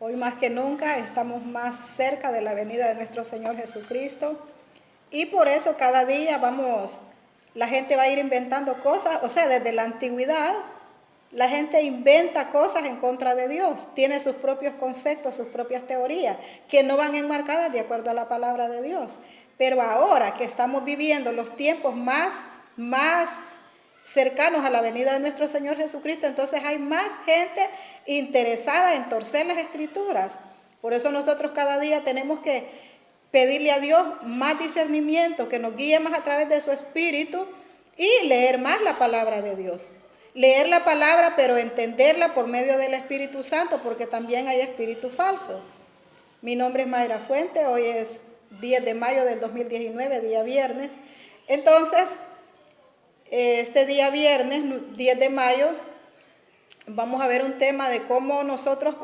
Hoy más que nunca estamos más cerca de la venida de nuestro Señor Jesucristo y por eso cada día la gente va a ir inventando cosas, o sea, desde la antigüedad la gente inventa cosas en contra de Dios, tiene sus propios conceptos, sus propias teorías que no van enmarcadas de acuerdo a la palabra de Dios. Pero ahora que estamos viviendo los tiempos más cercanos a la venida de nuestro Señor Jesucristo, entonces hay más gente interesada en torcer las escrituras. Por eso nosotros cada día tenemos que pedirle a Dios más discernimiento, que nos guíe más a través de su Espíritu y leer más la palabra de Dios. Leer la palabra, pero entenderla por medio del Espíritu Santo, porque también hay espíritu falso. Mi nombre es Mayra Fuente, hoy es 10 de mayo del 2019, día viernes. Entonces, este día viernes, 10 de mayo, vamos a ver un tema de cómo nosotros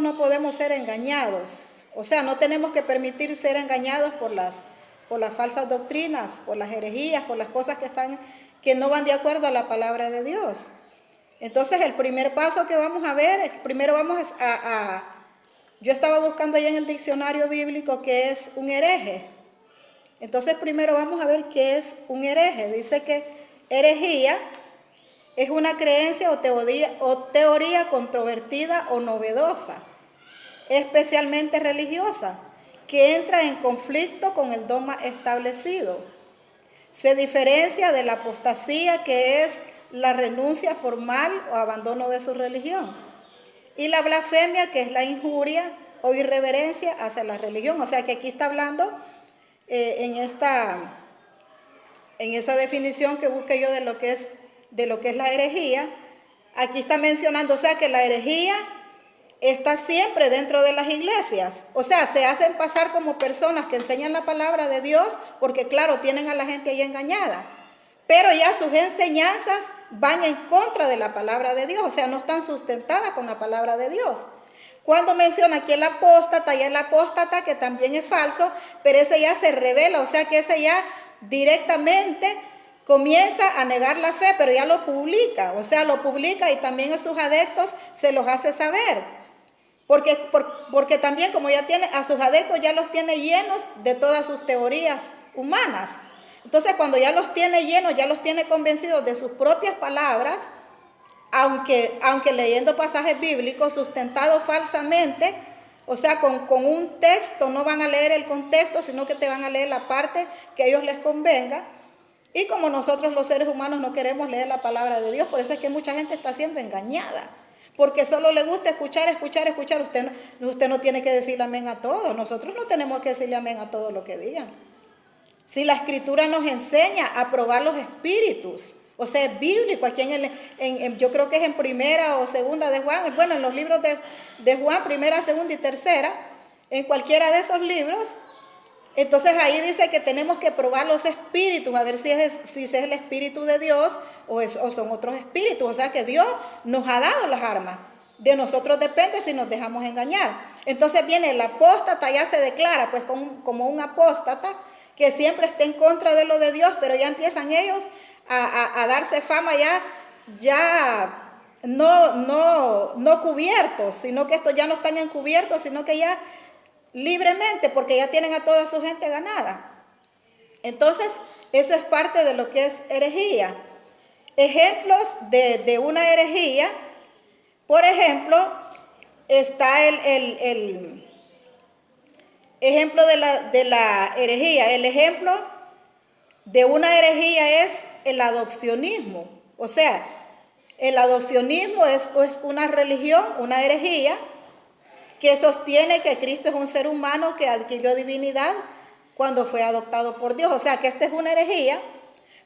no podemos ser engañados. O sea, no tenemos que permitir ser engañados por las falsas doctrinas, por las herejías, por las cosas que no van de acuerdo a la palabra de Dios. Entonces, el primer paso que vamos a ver es, primero yo estaba buscando ahí en el diccionario bíblico qué es un hereje. Entonces, primero vamos a ver qué es un hereje. Dice que herejía es una creencia o teoría controvertida o novedosa, especialmente religiosa, que entra en conflicto con el dogma establecido. Se diferencia de la apostasía, que es la renuncia formal o abandono de su religión, y la blasfemia, que es la injuria o irreverencia hacia la religión. O sea que aquí está hablando en esa definición que busqué yo de lo que es la herejía. Aquí está mencionando, o sea, que la herejía está siempre dentro de las iglesias. O sea, se hacen pasar como personas que enseñan la palabra de Dios, porque claro, tienen a la gente ahí engañada. Pero ya sus enseñanzas van en contra de la palabra de Dios, o sea, no están sustentadas con la palabra de Dios. Cuando menciona aquí el apóstata, y el apóstata que también es falso, pero ese ya se revela, o sea que ese ya directamente comienza a negar la fe, pero ya lo publica, o sea, lo publica y también a sus adeptos se los hace saber. Porque también como ya tiene a sus adeptos, ya los tiene llenos de todas sus teorías humanas. Entonces cuando ya los tiene llenos, ya los tiene convencidos de sus propias palabras, aunque leyendo pasajes bíblicos sustentados falsamente, o sea, con un texto, no van a leer el contexto, sino que te van a leer la parte que a ellos les convenga. Y como nosotros los seres humanos no queremos leer la palabra de Dios, por eso es que mucha gente está siendo engañada. Porque solo le gusta escuchar. Usted no tiene que decirle amén a todo. Nosotros no tenemos que decirle amén a todo lo que digan. Si la Escritura nos enseña a probar los espíritus, o sea, es bíblico, aquí yo creo que es en primera o segunda de Juan, bueno, en los libros de Juan, primera, segunda y tercera, en cualquiera de esos libros, entonces ahí dice que tenemos que probar los espíritus, a ver si es el espíritu de Dios o son otros espíritus. O sea que Dios nos ha dado las armas. De nosotros depende si nos dejamos engañar. Entonces viene el apóstata, ya se declara pues como un apóstata que siempre está en contra de lo de Dios, pero ya empiezan ellos a darse fama ya no cubiertos, sino que estos ya no están encubiertos, sino que ya libremente, porque ya tienen a toda su gente ganada. Entonces, eso es parte de lo que es herejía. Ejemplos de una herejía, por ejemplo, está el ejemplo de la herejía. El ejemplo de una herejía es el adopcionismo. O sea, el adopcionismo es una religión, una herejía, que sostiene que Cristo es un ser humano que adquirió divinidad cuando fue adoptado por Dios. O sea, que esta es una herejía,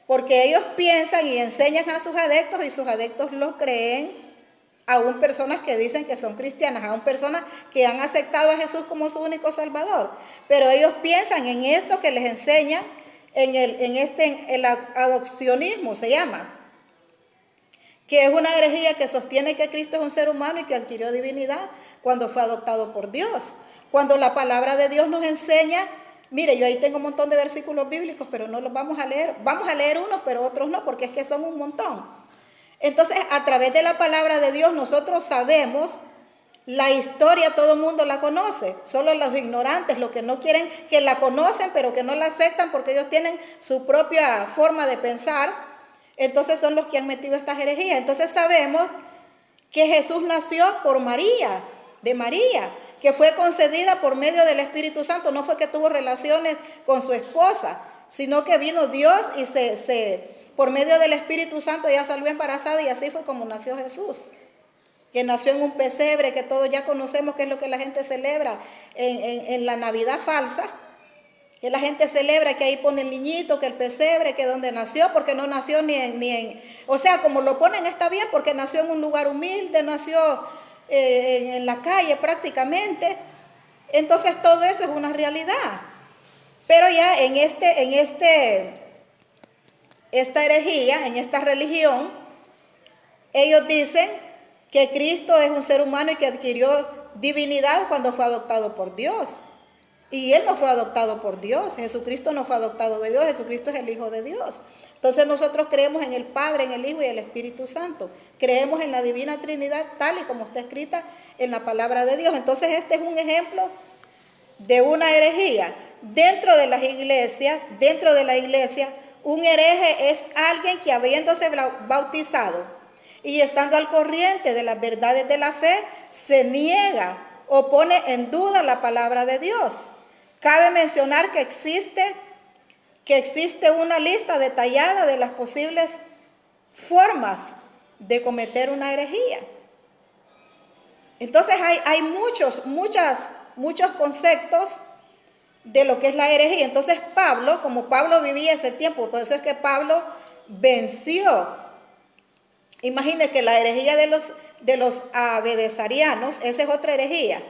porque ellos piensan y enseñan a sus adeptos, y sus adeptos lo creen, aún personas que dicen que son cristianas, aún personas que han aceptado a Jesús como su único Salvador. Pero ellos piensan en esto que les enseñan, el adopcionismo se llama, que es una herejía que sostiene que Cristo es un ser humano y que adquirió divinidad cuando fue adoptado por Dios. Cuando la palabra de Dios nos enseña, mire, yo ahí tengo un montón de versículos bíblicos, pero no los vamos a leer. Vamos a leer unos, pero otros no, porque es que son un montón. Entonces, a través de la palabra de Dios, nosotros sabemos la historia, todo el mundo la conoce. Solo los ignorantes, los que no quieren, que la conocen, pero que no la aceptan porque ellos tienen su propia forma de pensar, entonces son los que han metido estas herejías. Entonces sabemos que Jesús nació por María, de María, que fue concedida por medio del Espíritu Santo. No fue que tuvo relaciones con su esposa, sino que vino Dios y por medio del Espíritu Santo ella salió embarazada, y así fue como nació Jesús, que nació en un pesebre, que todos ya conocemos que es lo que la gente celebra en la Navidad falsa, que la gente celebra que ahí pone el niñito, que el pesebre, que donde nació, porque no nació o sea, como lo ponen está bien, porque nació en un lugar humilde, nació en la calle prácticamente. Entonces todo eso es una realidad. Pero ya esta herejía, en esta religión, ellos dicen que Cristo es un ser humano y que adquirió divinidad cuando fue adoptado por Dios. Y Él no fue adoptado por Dios. Jesucristo no fue adoptado de Dios. Jesucristo es el Hijo de Dios. Entonces nosotros creemos en el Padre, en el Hijo y el Espíritu Santo. Creemos en la Divina Trinidad tal y como está escrita en la palabra de Dios. Entonces este es un ejemplo de una herejía. Dentro de las iglesias, un hereje es alguien que, habiéndose bautizado y estando al corriente de las verdades de la fe, se niega o pone en duda la palabra de Dios. Cabe mencionar que existe una lista detallada de las posibles formas de cometer una herejía. Entonces hay muchos conceptos de lo que es la herejía. Entonces Pablo, como Pablo vivía ese tiempo, por eso es que Pablo venció. Imagine que la herejía de los abedesarianos, esa es otra herejía.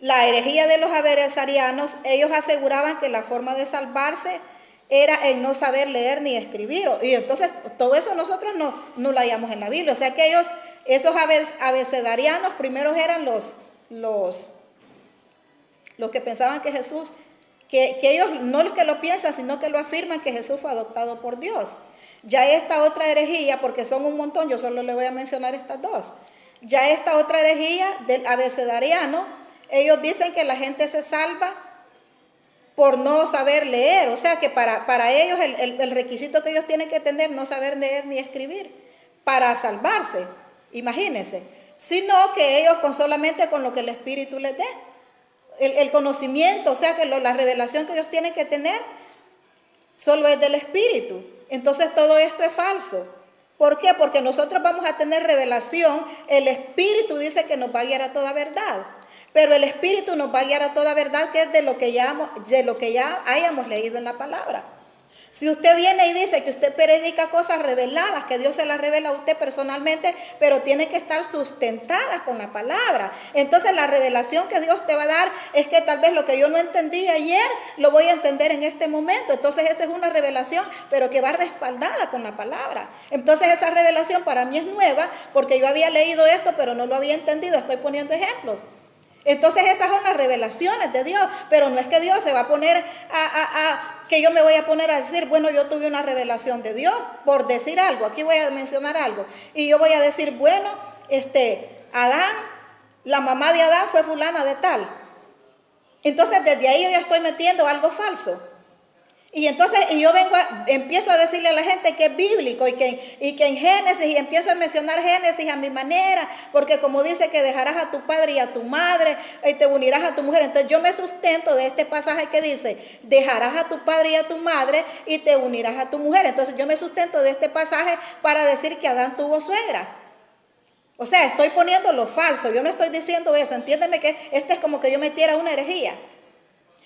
La herejía de los abedesarianos, ellos aseguraban que la forma de salvarse era en no saber leer ni escribir. Y entonces todo eso nosotros no lo hallamos en la Biblia. O sea que esos abecedarianos primeros eran los que pensaban que Jesús, que ellos no los que lo piensan, sino que lo afirman, que Jesús fue adoptado por Dios. Ya esta otra herejía, porque son un montón, yo solo le voy a mencionar estas dos. Ya esta otra herejía del abecedariano, ellos dicen que la gente se salva por no saber leer. O sea que para ellos el requisito que ellos tienen que tener, no saber leer ni escribir, para salvarse, imagínense. Sino que ellos solamente con lo que el Espíritu les dé. El conocimiento, o sea que la revelación que ellos tienen que tener solo es del Espíritu. Entonces todo esto es falso. ¿Por qué? Porque nosotros vamos a tener revelación. El Espíritu dice que nos va a guiar a toda verdad. Pero el Espíritu nos va a guiar a toda verdad, que es de lo que ya hayamos leído en la palabra. Si usted viene y dice que usted predica cosas reveladas, que Dios se las revela a usted personalmente, pero tiene que estar sustentadas con la palabra. Entonces la revelación que Dios te va a dar es que tal vez lo que yo no entendí ayer, lo voy a entender en este momento. Entonces esa es una revelación, pero que va respaldada con la palabra. Entonces esa revelación para mí es nueva, porque yo había leído esto, pero no lo había entendido. Estoy poniendo ejemplos. Entonces esas son las revelaciones de Dios, pero no es que Dios se va a poner que yo me voy a poner a decir, bueno, yo tuve una revelación de Dios, por decir algo. Aquí voy a mencionar algo, y yo voy a decir, bueno, Adán, la mamá de Adán fue fulana de tal. Entonces desde ahí yo ya estoy metiendo algo falso. Y entonces yo empiezo a decirle a la gente que es bíblico y que en Génesis, y empiezo a mencionar Génesis a mi manera, porque como dice que dejarás a tu padre y a tu madre y te unirás a tu mujer. Entonces yo me sustento de este pasaje que dice, dejarás a tu padre y a tu madre y te unirás a tu mujer. Entonces yo me sustento de este pasaje para decir que Adán tuvo suegra. O sea, estoy poniendo lo falso, yo no estoy diciendo eso. Entiéndeme que es como que yo metiera una herejía.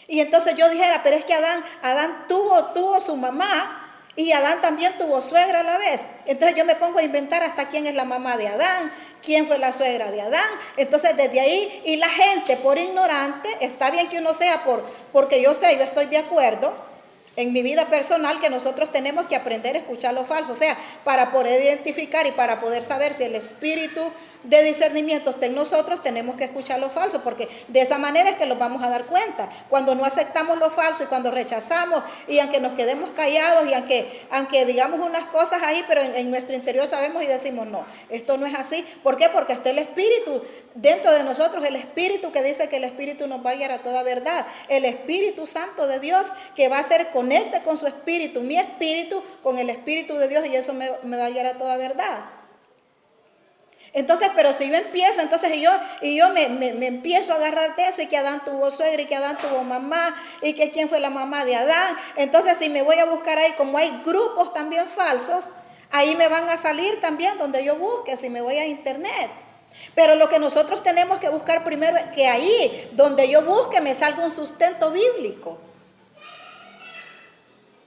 Y entonces yo dijera, pero es que Adán tuvo su mamá, y Adán también tuvo suegra a la vez. Entonces yo me pongo a inventar hasta quién es la mamá de Adán, quién fue la suegra de Adán. Entonces desde ahí, y la gente por ignorante, está bien que uno sea porque yo estoy de acuerdo, en mi vida personal que nosotros tenemos que aprender a escuchar lo falso. O sea, para poder identificar y para poder saber si el espíritu de discernimiento está en nosotros, tenemos que escuchar lo falso, porque de esa manera es que nos vamos a dar cuenta. Cuando no aceptamos lo falso y cuando rechazamos, y aunque nos quedemos callados y aunque digamos unas cosas ahí, pero en nuestro interior sabemos y decimos, no, esto no es así. ¿Por qué? Porque está el espíritu dentro de nosotros, el espíritu que dice que el espíritu nos va a guiar a toda verdad, el Espíritu Santo de Dios que va a hacer conecte con su espíritu, mi espíritu con el espíritu de Dios, y eso me va a guiar a toda verdad. Entonces, pero si yo empiezo, entonces yo me empiezo a agarrar de eso, y que Adán tuvo suegra, y que Adán tuvo mamá, y que quién fue la mamá de Adán. Entonces, si me voy a buscar ahí, como hay grupos también falsos, ahí me van a salir también donde yo busque, si me voy a internet. Pero lo que nosotros tenemos que buscar primero es que ahí donde yo busque me salga un sustento bíblico.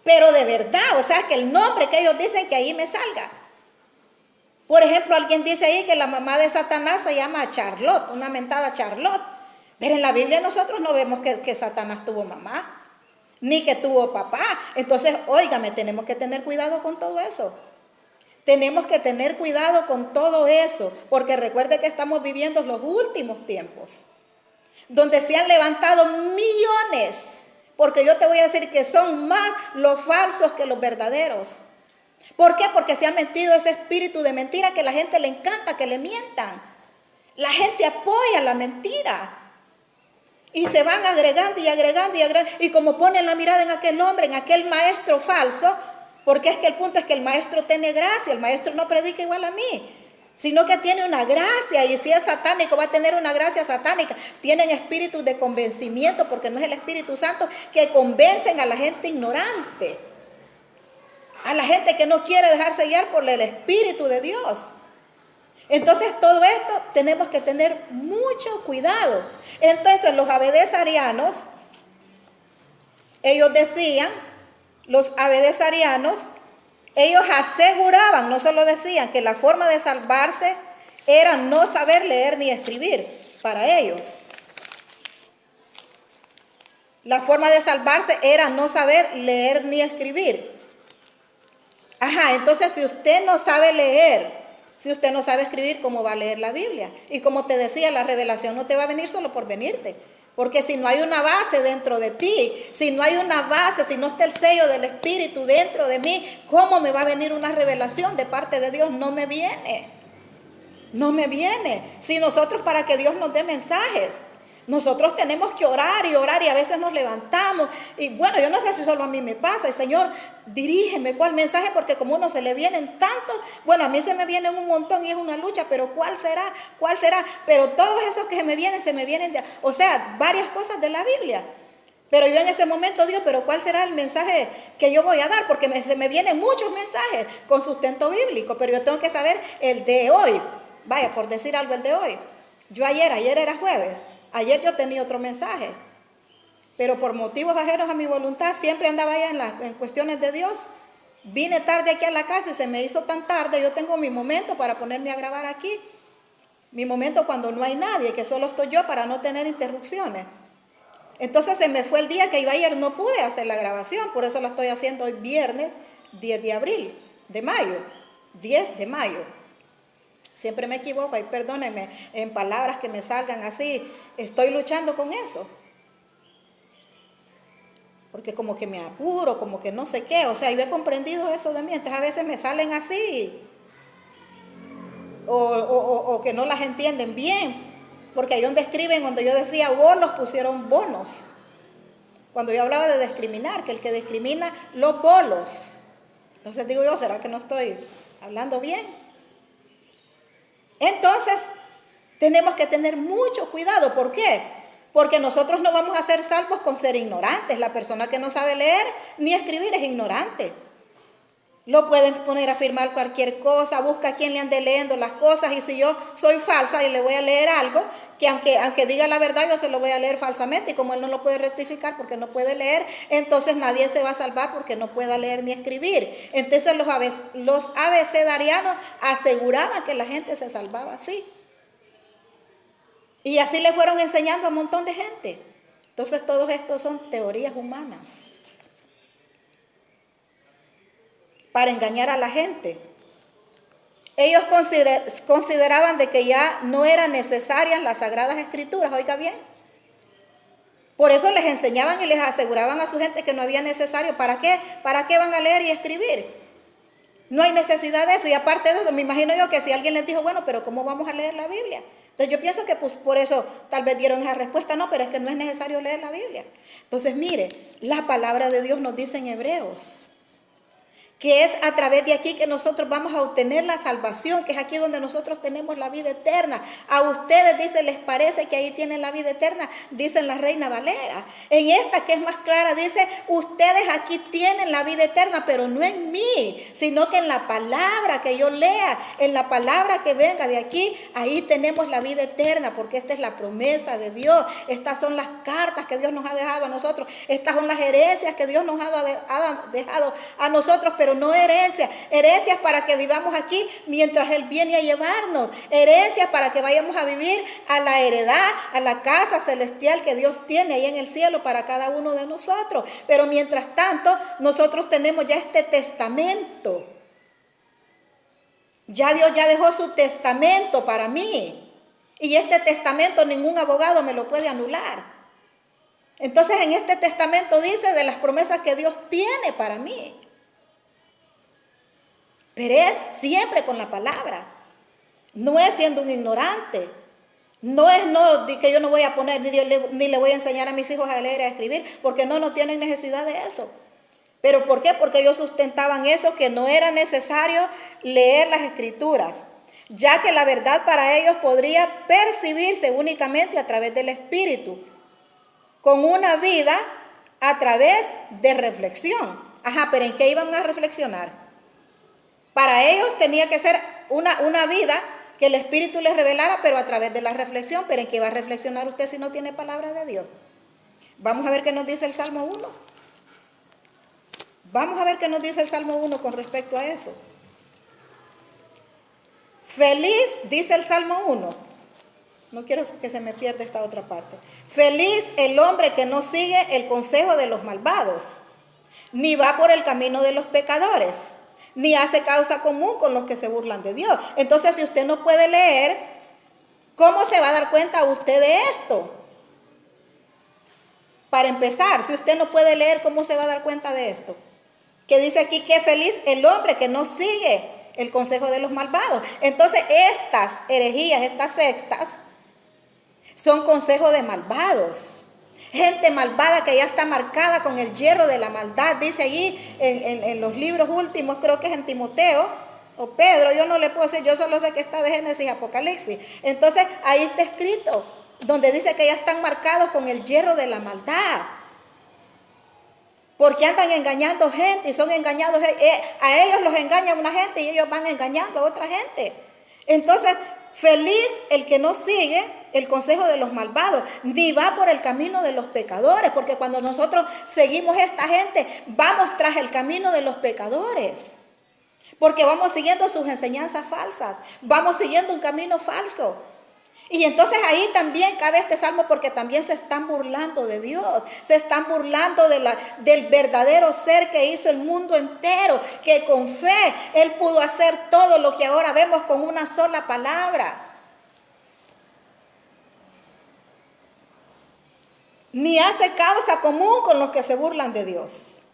Pero de verdad, o sea, que el nombre que ellos dicen que ahí me salga. Por ejemplo, alguien dice ahí que la mamá de Satanás se llama Charlotte, una mentada Charlotte. Pero en la Biblia nosotros no vemos que Satanás tuvo mamá, ni que tuvo papá. Entonces, óigame, tenemos que tener cuidado con todo eso. Tenemos que tener cuidado con todo eso, porque recuerde que estamos viviendo los últimos tiempos, donde se han levantado millones, porque yo te voy a decir que son más los falsos que los verdaderos. ¿Por qué? Porque se ha metido ese espíritu de mentira que a la gente le encanta que le mientan. La gente apoya la mentira. Y se van agregando y agregando y agregando. Y como ponen la mirada en aquel hombre, en aquel maestro falso, porque es que el punto es que el maestro tiene gracia, el maestro no predica igual a mí, sino que tiene una gracia, y si es satánico va a tener una gracia satánica. Tienen espíritus de convencimiento, porque no es el Espíritu Santo que convencen a la gente ignorante, a la gente que no quiere dejarse guiar por el Espíritu de Dios. Entonces todo esto tenemos que tener mucho cuidado. Entonces los abedesarianos, ellos decían, los abedesarianos, ellos aseguraban, no solo decían, que la forma de salvarse era no saber leer ni escribir para ellos. La forma de salvarse era no saber leer ni escribir. Ajá, entonces si usted no sabe leer, si usted no sabe escribir, ¿cómo va a leer la Biblia? Y como te decía, la revelación no te va a venir solo por venirte. Porque si no hay una base dentro de ti, si no hay una base, si no está el sello del Espíritu dentro de mí, ¿cómo me va a venir una revelación de parte de Dios? No me viene. No me viene. Si nosotros, para que Dios nos dé mensajes, nosotros tenemos que orar y orar, y a veces nos levantamos. Y bueno, yo no sé si solo a mí me pasa. Y Señor, dirígeme cuál mensaje, porque como uno se le vienen tantos, bueno, a mí se me vienen un montón y es una lucha, pero ¿cuál será? ¿Cuál será? Pero todos esos que se me vienen de, o sea, varias cosas de la Biblia. Pero yo en ese momento digo, pero ¿cuál será el mensaje que yo voy a dar? Porque se me vienen muchos mensajes con sustento bíblico, pero yo tengo que saber el de hoy. Vaya, por decir algo, el de hoy. Yo ayer era jueves. Ayer yo tenía otro mensaje, pero por motivos ajenos a mi voluntad siempre andaba allá en cuestiones de Dios. Vine tarde aquí a la casa y se me hizo tan tarde. Yo tengo mi momento para ponerme a grabar aquí, mi momento cuando no hay nadie, que solo estoy yo, para no tener interrupciones. Entonces se me fue el día que iba ayer, no pude hacer la grabación, por eso la estoy haciendo hoy viernes 10 de mayo, 10 de mayo. Siempre me equivoco, y perdónenme en palabras que me salgan así. Estoy luchando con eso. Porque como que me apuro, como que no sé qué. O sea, yo he comprendido eso de mí. Entonces a veces me salen así. O que no las entienden bien. Porque ahí donde escriben, donde yo decía bolos, pusieron bonos. Cuando yo hablaba de discriminar, que el que discrimina, los bolos. Entonces digo yo, ¿será que no estoy hablando bien? Entonces, tenemos que tener mucho cuidado. ¿Por qué? Porque nosotros no vamos a ser salvos con ser ignorantes. La persona que no sabe leer ni escribir es ignorante. Lo pueden poner a firmar cualquier cosa, busca a quien le ande leyendo las cosas, y si yo soy falsa y le voy a leer algo, que aunque diga la verdad, yo se lo voy a leer falsamente, y como él no lo puede rectificar porque no puede leer, entonces nadie se va a salvar porque no pueda leer ni escribir. Entonces los abecedarianos aseguraban que la gente se salvaba así. Y así le fueron enseñando a un montón de gente. Entonces todos estos son teorías humanas. para engañar a la gente. Ellos consideraban de que ya no eran necesarias las Sagradas Escrituras, oiga bien. Por eso les enseñaban y les aseguraban a su gente que no había necesario. ¿Para qué? ¿Para qué van a leer y escribir? No hay necesidad de eso. Y aparte de eso, me imagino yo que si alguien les dijo, bueno, pero ¿cómo vamos a leer la Biblia? Entonces yo pienso que pues, por eso tal vez dieron esa respuesta, no, pero es que no es necesario leer la Biblia. Entonces mire, la palabra de Dios nos dice en Hebreos que es a través de aquí que nosotros vamos a obtener la salvación, que es aquí donde nosotros tenemos la vida eterna. A ustedes, dice, les parece que ahí tienen la vida eterna, dice la Reina Valera. En esta que es más clara, dice, ustedes aquí tienen la vida eterna, pero no en mí, sino que en la palabra que yo lea, en la palabra que venga de aquí, ahí tenemos la vida eterna, porque esta es la promesa de Dios. Estas son las cartas que Dios nos ha dejado a nosotros, estas son las herencias que Dios nos ha dejado a nosotros, pero no herencias. Herencias para que vivamos aquí mientras Él viene a llevarnos. Herencias para que vayamos a vivir a la heredad, a la casa celestial que Dios tiene ahí en el cielo para cada uno de nosotros. Pero mientras tanto, nosotros tenemos ya este testamento. Ya Dios ya dejó su testamento para mí. Y este testamento ningún abogado me lo puede anular. Entonces en este testamento dice de las promesas que Dios tiene para mí. Pero es siempre con la palabra. No es siendo un ignorante. No es que yo no voy a poner, ni le voy a enseñar a mis hijos a leer y a escribir, porque no tienen necesidad de eso. ¿Pero por qué? Porque ellos sustentaban eso, que no era necesario leer las escrituras, ya que la verdad para ellos podría percibirse únicamente a través del Espíritu, con una vida a través de reflexión. Ajá, pero ¿en qué iban a reflexionar? Para ellos tenía que ser una vida que el Espíritu les revelara, pero a través de la reflexión. ¿Pero en qué va a reflexionar usted si no tiene palabra de Dios? Vamos a ver qué nos dice el Salmo 1. Vamos a ver qué nos dice el Salmo 1 con respecto a eso. Feliz, dice el Salmo 1. No quiero que se me pierda esta otra parte. Feliz el hombre que no sigue el consejo de los malvados, ni va por el camino de los pecadores, ni hace causa común con los que se burlan de Dios. Entonces, si usted no puede leer, ¿cómo se va a dar cuenta usted de esto? Para empezar, si usted no puede leer, ¿cómo se va a dar cuenta de esto? Que dice aquí que feliz el hombre que no sigue el consejo de los malvados. Entonces, estas herejías, estas sectas, son consejos de malvados. Gente malvada que ya está marcada con el hierro de la maldad. Dice allí en los libros últimos, creo que es en Timoteo o Pedro, yo no le puedo decir, yo solo sé que está de Génesis y Apocalipsis. Entonces ahí está escrito, donde dice que ya están marcados con el hierro de la maldad. Porque andan engañando gente y son engañados. A ellos los engaña una gente y ellos van engañando a otra gente. Entonces, feliz el que no sigue el consejo de los malvados, ni va por el camino de los pecadores, porque cuando nosotros seguimos esta gente, vamos tras el camino de los pecadores, porque vamos siguiendo sus enseñanzas falsas, vamos siguiendo un camino falso. Y entonces ahí también cabe este salmo, porque también se están burlando de Dios, se están burlando del verdadero ser que hizo el mundo entero, que con fe Él pudo hacer todo lo que ahora vemos con una sola palabra. Ni hace causa común con los que se burlan de Dios.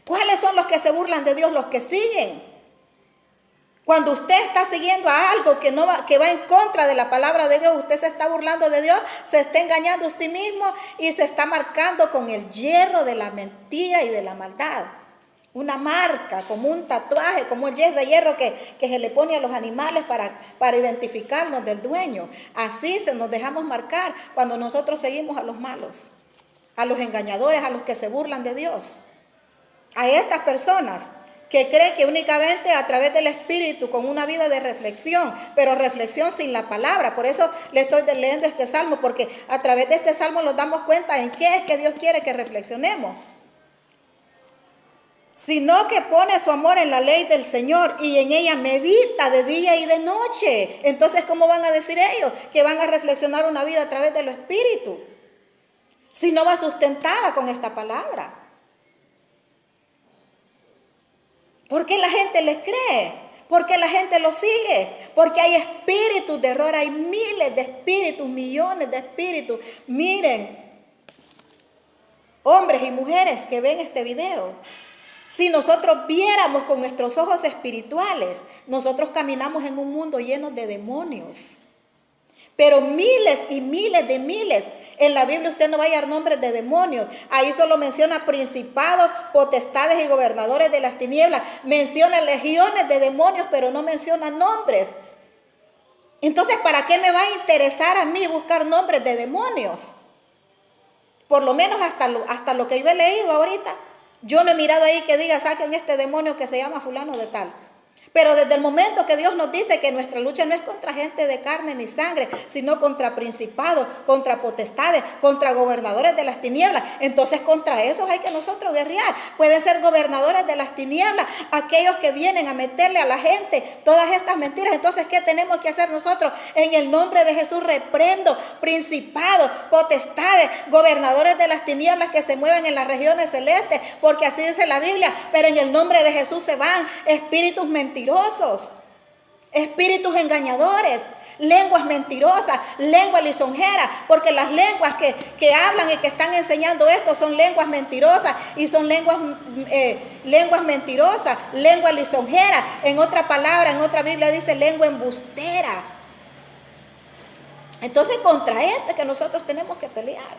¿Cuáles son los que se burlan de Dios? Los que siguen. Cuando usted está siguiendo a algo que va en contra de la palabra de Dios, usted se está burlando de Dios, se está engañando a usted mismo y se está marcando con el hierro de la mentira y de la maldad. Una marca, como un tatuaje, como el yeso de hierro que se le pone a los animales para identificarnos del dueño. Así se nos dejamos marcar cuando nosotros seguimos a los malos, a los engañadores, a los que se burlan de Dios. A estas personas que creen que únicamente a través del Espíritu, con una vida de reflexión, pero reflexión sin la palabra. Por eso le estoy leyendo este salmo, porque a través de este salmo nos damos cuenta en qué es que Dios quiere que reflexionemos. Sino que pone su amor en la ley del Señor y en ella medita de día y de noche. Entonces, ¿cómo van a decir ellos que van a reflexionar una vida a través del Espíritu si no va sustentada con esta palabra? Porque la gente les cree, porque la gente lo sigue, porque hay espíritus de error, hay miles de espíritus, millones de espíritus. Miren, hombres y mujeres que ven este video, si nosotros viéramos con nuestros ojos espirituales, nosotros caminamos en un mundo lleno de demonios. Pero miles y miles de miles. En la Biblia usted no va a hallar nombres de demonios. Ahí solo menciona principados, potestades y gobernadores de las tinieblas. Menciona legiones de demonios, pero no menciona nombres. Entonces, ¿para qué me va a interesar a mí buscar nombres de demonios? Por lo menos hasta lo que yo he leído ahorita, yo no he mirado ahí que diga, saquen este demonio que se llama fulano de tal. Pero desde el momento que Dios nos dice que nuestra lucha no es contra gente de carne ni sangre, sino contra principados, contra potestades, contra gobernadores de las tinieblas, entonces contra esos hay que nosotros guerrear. Pueden ser gobernadores de las tinieblas, aquellos que vienen a meterle a la gente todas estas mentiras. Entonces, ¿qué tenemos que hacer nosotros? En el nombre de Jesús reprendo principados, potestades, gobernadores de las tinieblas que se mueven en las regiones celestes, porque así dice la Biblia. Pero en el nombre de Jesús se van espíritus mentirosos, espíritus engañadores, lenguas mentirosas, lengua lisonjera, porque las lenguas que hablan y que están enseñando esto son lenguas mentirosas y son lenguas mentirosas, lengua lisonjera. En otra palabra, en otra Biblia dice lengua embustera. Entonces, contra esto es que nosotros tenemos que pelear.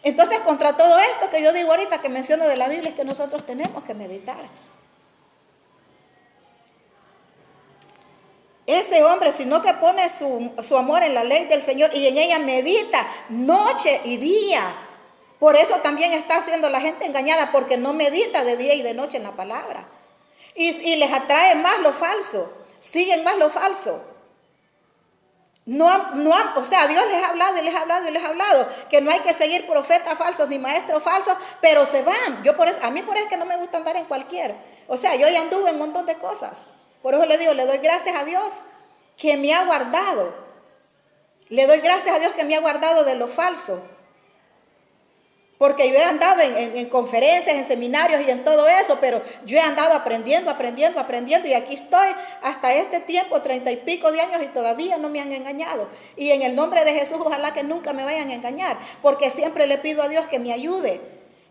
Entonces, contra todo esto que yo digo ahorita, que menciono de la Biblia, es que nosotros tenemos que meditar. Ese hombre, sino que pone su amor en la ley del Señor y en ella medita noche y día. Por eso también está siendo la gente engañada, porque no medita de día y de noche en la palabra. Y les atrae más lo falso, siguen más lo falso. O sea, Dios les ha hablado y les ha hablado y les ha hablado que no hay que seguir profetas falsos ni maestros falsos, pero se van. A mí por eso es que no me gusta andar en cualquier. O sea, yo ya anduve en un montón de cosas. Por eso le digo, le doy gracias a Dios que me ha guardado. Le doy gracias a Dios que me ha guardado de lo falso. Porque yo he andado en conferencias, en seminarios y en todo eso, pero yo he andado aprendiendo y aquí estoy hasta este tiempo, 30 y pico de años y todavía no me han engañado. Y en el nombre de Jesús, ojalá que nunca me vayan a engañar, porque siempre le pido a Dios que me ayude.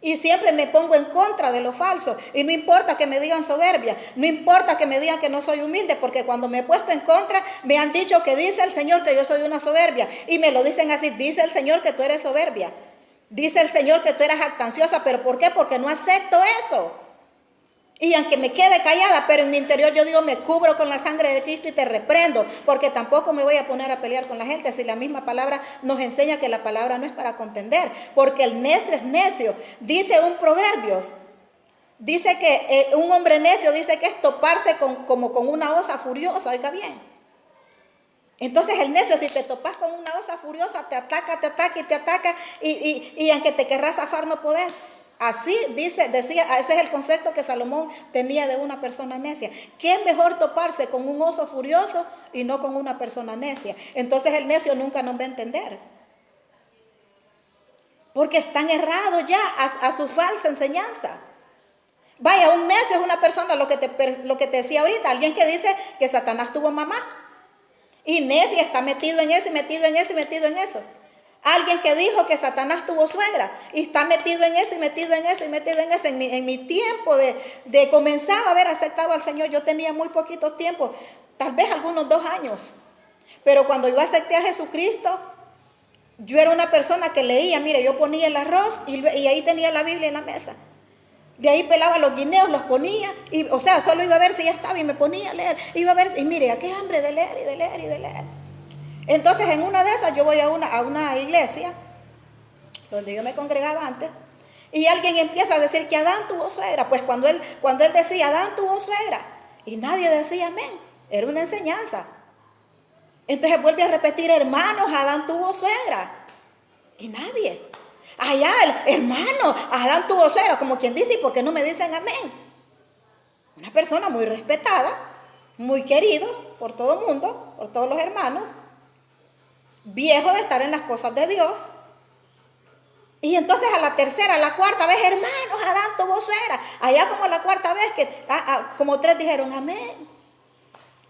Y siempre me pongo en contra de lo falso. Y no importa que me digan soberbia, no importa que me digan que no soy humilde, porque cuando me he puesto en contra, me han dicho que dice el Señor que yo soy una soberbia. Y me lo dicen así, dice el Señor que tú eres soberbia. Dice el Señor que tú eres jactanciosa. ¿Pero por qué? Porque no acepto eso. Y aunque me quede callada, pero en mi interior yo digo, me cubro con la sangre de Cristo y te reprendo, porque tampoco me voy a poner a pelear con la gente si la misma palabra nos enseña que la palabra no es para contender, porque el necio es necio. Dice un Proverbios, dice que un hombre necio dice que es toparse como con una osa furiosa, oiga bien. Entonces el necio, si te topas con una osa furiosa, te ataca y aunque te querrás zafar no podés. Así decía, ese es el concepto que Salomón tenía de una persona necia. ¿Qué es mejor toparse con un oso furioso y no con una persona necia? Entonces el necio nunca nos va a entender. Porque están errados ya a su falsa enseñanza. Vaya, un necio es una persona, lo que te decía ahorita, alguien que dice que Satanás tuvo mamá. Y necia está metido en eso y metido en eso y metido en eso. Alguien que dijo que Satanás tuvo suegra y está metido en eso y metido en eso y metido en eso. En mi tiempo de comenzar a haber aceptado al Señor, yo tenía muy poquitos tiempos, tal vez algunos 2 años. Pero cuando yo acepté a Jesucristo, yo era una persona que leía, mire, yo ponía el arroz y ahí tenía la Biblia en la mesa. De ahí pelaba los guineos, los ponía, o sea, solo iba a ver si ya estaba y me ponía a leer. Iba a ver, y mire, qué hambre de leer y de leer y de leer. Entonces, en una de esas, yo voy a una iglesia, donde yo me congregaba antes, y alguien empieza a decir que Adán tuvo suegra. Pues cuando él decía, Adán tuvo suegra, y nadie decía amén, era una enseñanza. Entonces vuelve a repetir, hermanos, Adán tuvo suegra, y nadie. Allá, hermano, Adán tuvo suegra, como quien dice, ¿y por qué no me dicen amén? Una persona muy respetada, muy querido por todo el mundo, por todos los hermanos, viejo de estar en las cosas de Dios. Y entonces a la tercera, a la cuarta vez, hermanos, Adán tuvo suegra. Allá como la cuarta vez, que como 3 dijeron amén.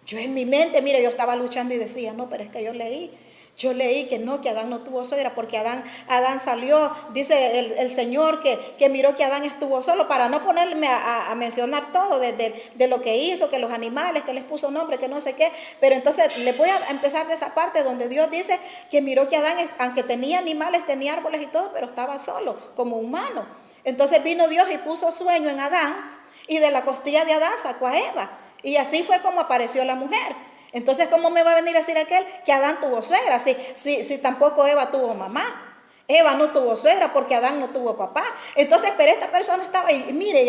Yo en mi mente, mire, yo estaba luchando y decía, no, pero es que yo leí que no, que Adán no tuvo suegra, porque Adán salió, dice el Señor que miró que Adán estuvo solo, para no ponerme a mencionar todo de lo que hizo, que los animales, que les puso nombre, que no sé qué, pero entonces les voy a empezar de esa parte donde Dios dice que miró que Adán, aunque tenía animales, tenía árboles y todo, pero estaba solo, como humano. Entonces vino Dios y puso sueño en Adán, y de la costilla de Adán sacó a Eva. Y así fue como apareció la mujer. Entonces, ¿cómo me va a venir a decir aquel que Adán tuvo suegra? Si tampoco Eva tuvo mamá. Eva no tuvo suegra porque Adán no tuvo papá. Entonces, pero esta persona estaba ahí, y mire,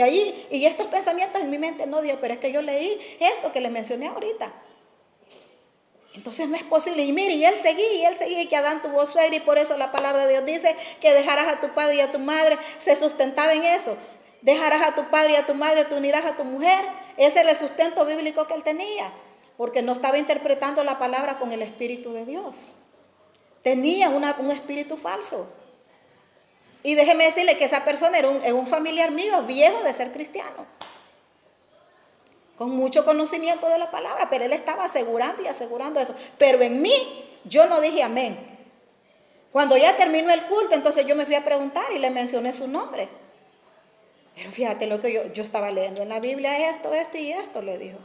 y estos pensamientos en mi mente, no, Dios, pero es que yo leí esto que le mencioné ahorita. Entonces no es posible. Y mire, y él seguía, y que Adán tuvo suegra, y por eso la palabra de Dios dice que dejarás a tu padre y a tu madre. Se sustentaba en eso. Dejarás a tu padre y a tu madre, te unirás a tu mujer. Ese era el sustento bíblico que él tenía, porque no estaba interpretando la palabra con el Espíritu de Dios. Tenía un espíritu falso. Y déjeme decirle que esa persona era un familiar mío, viejo de ser cristiano, con mucho conocimiento de la palabra, pero él estaba asegurando y asegurando eso. Pero en mí, yo no dije amén. Cuando ya terminó el culto, entonces yo me fui a preguntar y le mencioné su nombre. Pero fíjate lo que yo estaba leyendo en la Biblia, esto y esto, le dijo.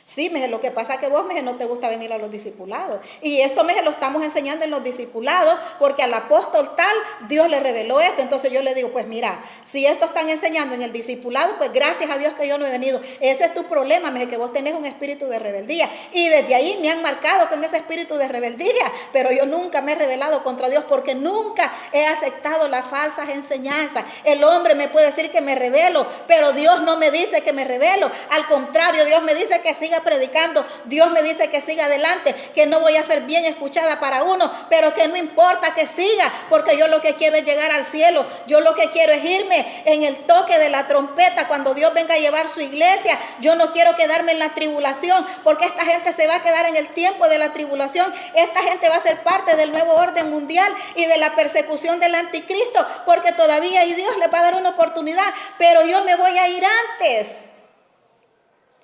Sí, me lo que pasa es que vos, me no te gusta venir a los discipulados. Y esto, me lo estamos enseñando en los discipulados, porque al apóstol tal, Dios le reveló esto. Entonces yo le digo, pues mira, si esto están enseñando en el discipulado, pues gracias a Dios que yo no he venido. Ese es tu problema, que vos tenés un espíritu de rebeldía. Y desde ahí me han marcado con ese espíritu de rebeldía. Pero yo nunca me he rebelado contra Dios, porque nunca he aceptado las falsas enseñanzas. El hombre me puede decir que me rebelo, pero Dios no me dice que me rebelo. Al contrario, Dios me dice que siga predicando. Dios me dice que siga adelante, que no voy a ser bien escuchada para uno, pero que no importa, que siga, porque yo lo que quiero es llegar al cielo. Yo lo que quiero es irme en el toque de la trompeta cuando Dios venga a llevar su iglesia. Yo no quiero quedarme en la tribulación, porque esta gente se va a quedar en el tiempo de la tribulación. Esta gente va a ser parte del nuevo orden mundial y de la persecución del anticristo, porque todavía y Dios le va a dar una oportunidad, pero yo me voy a ir antes.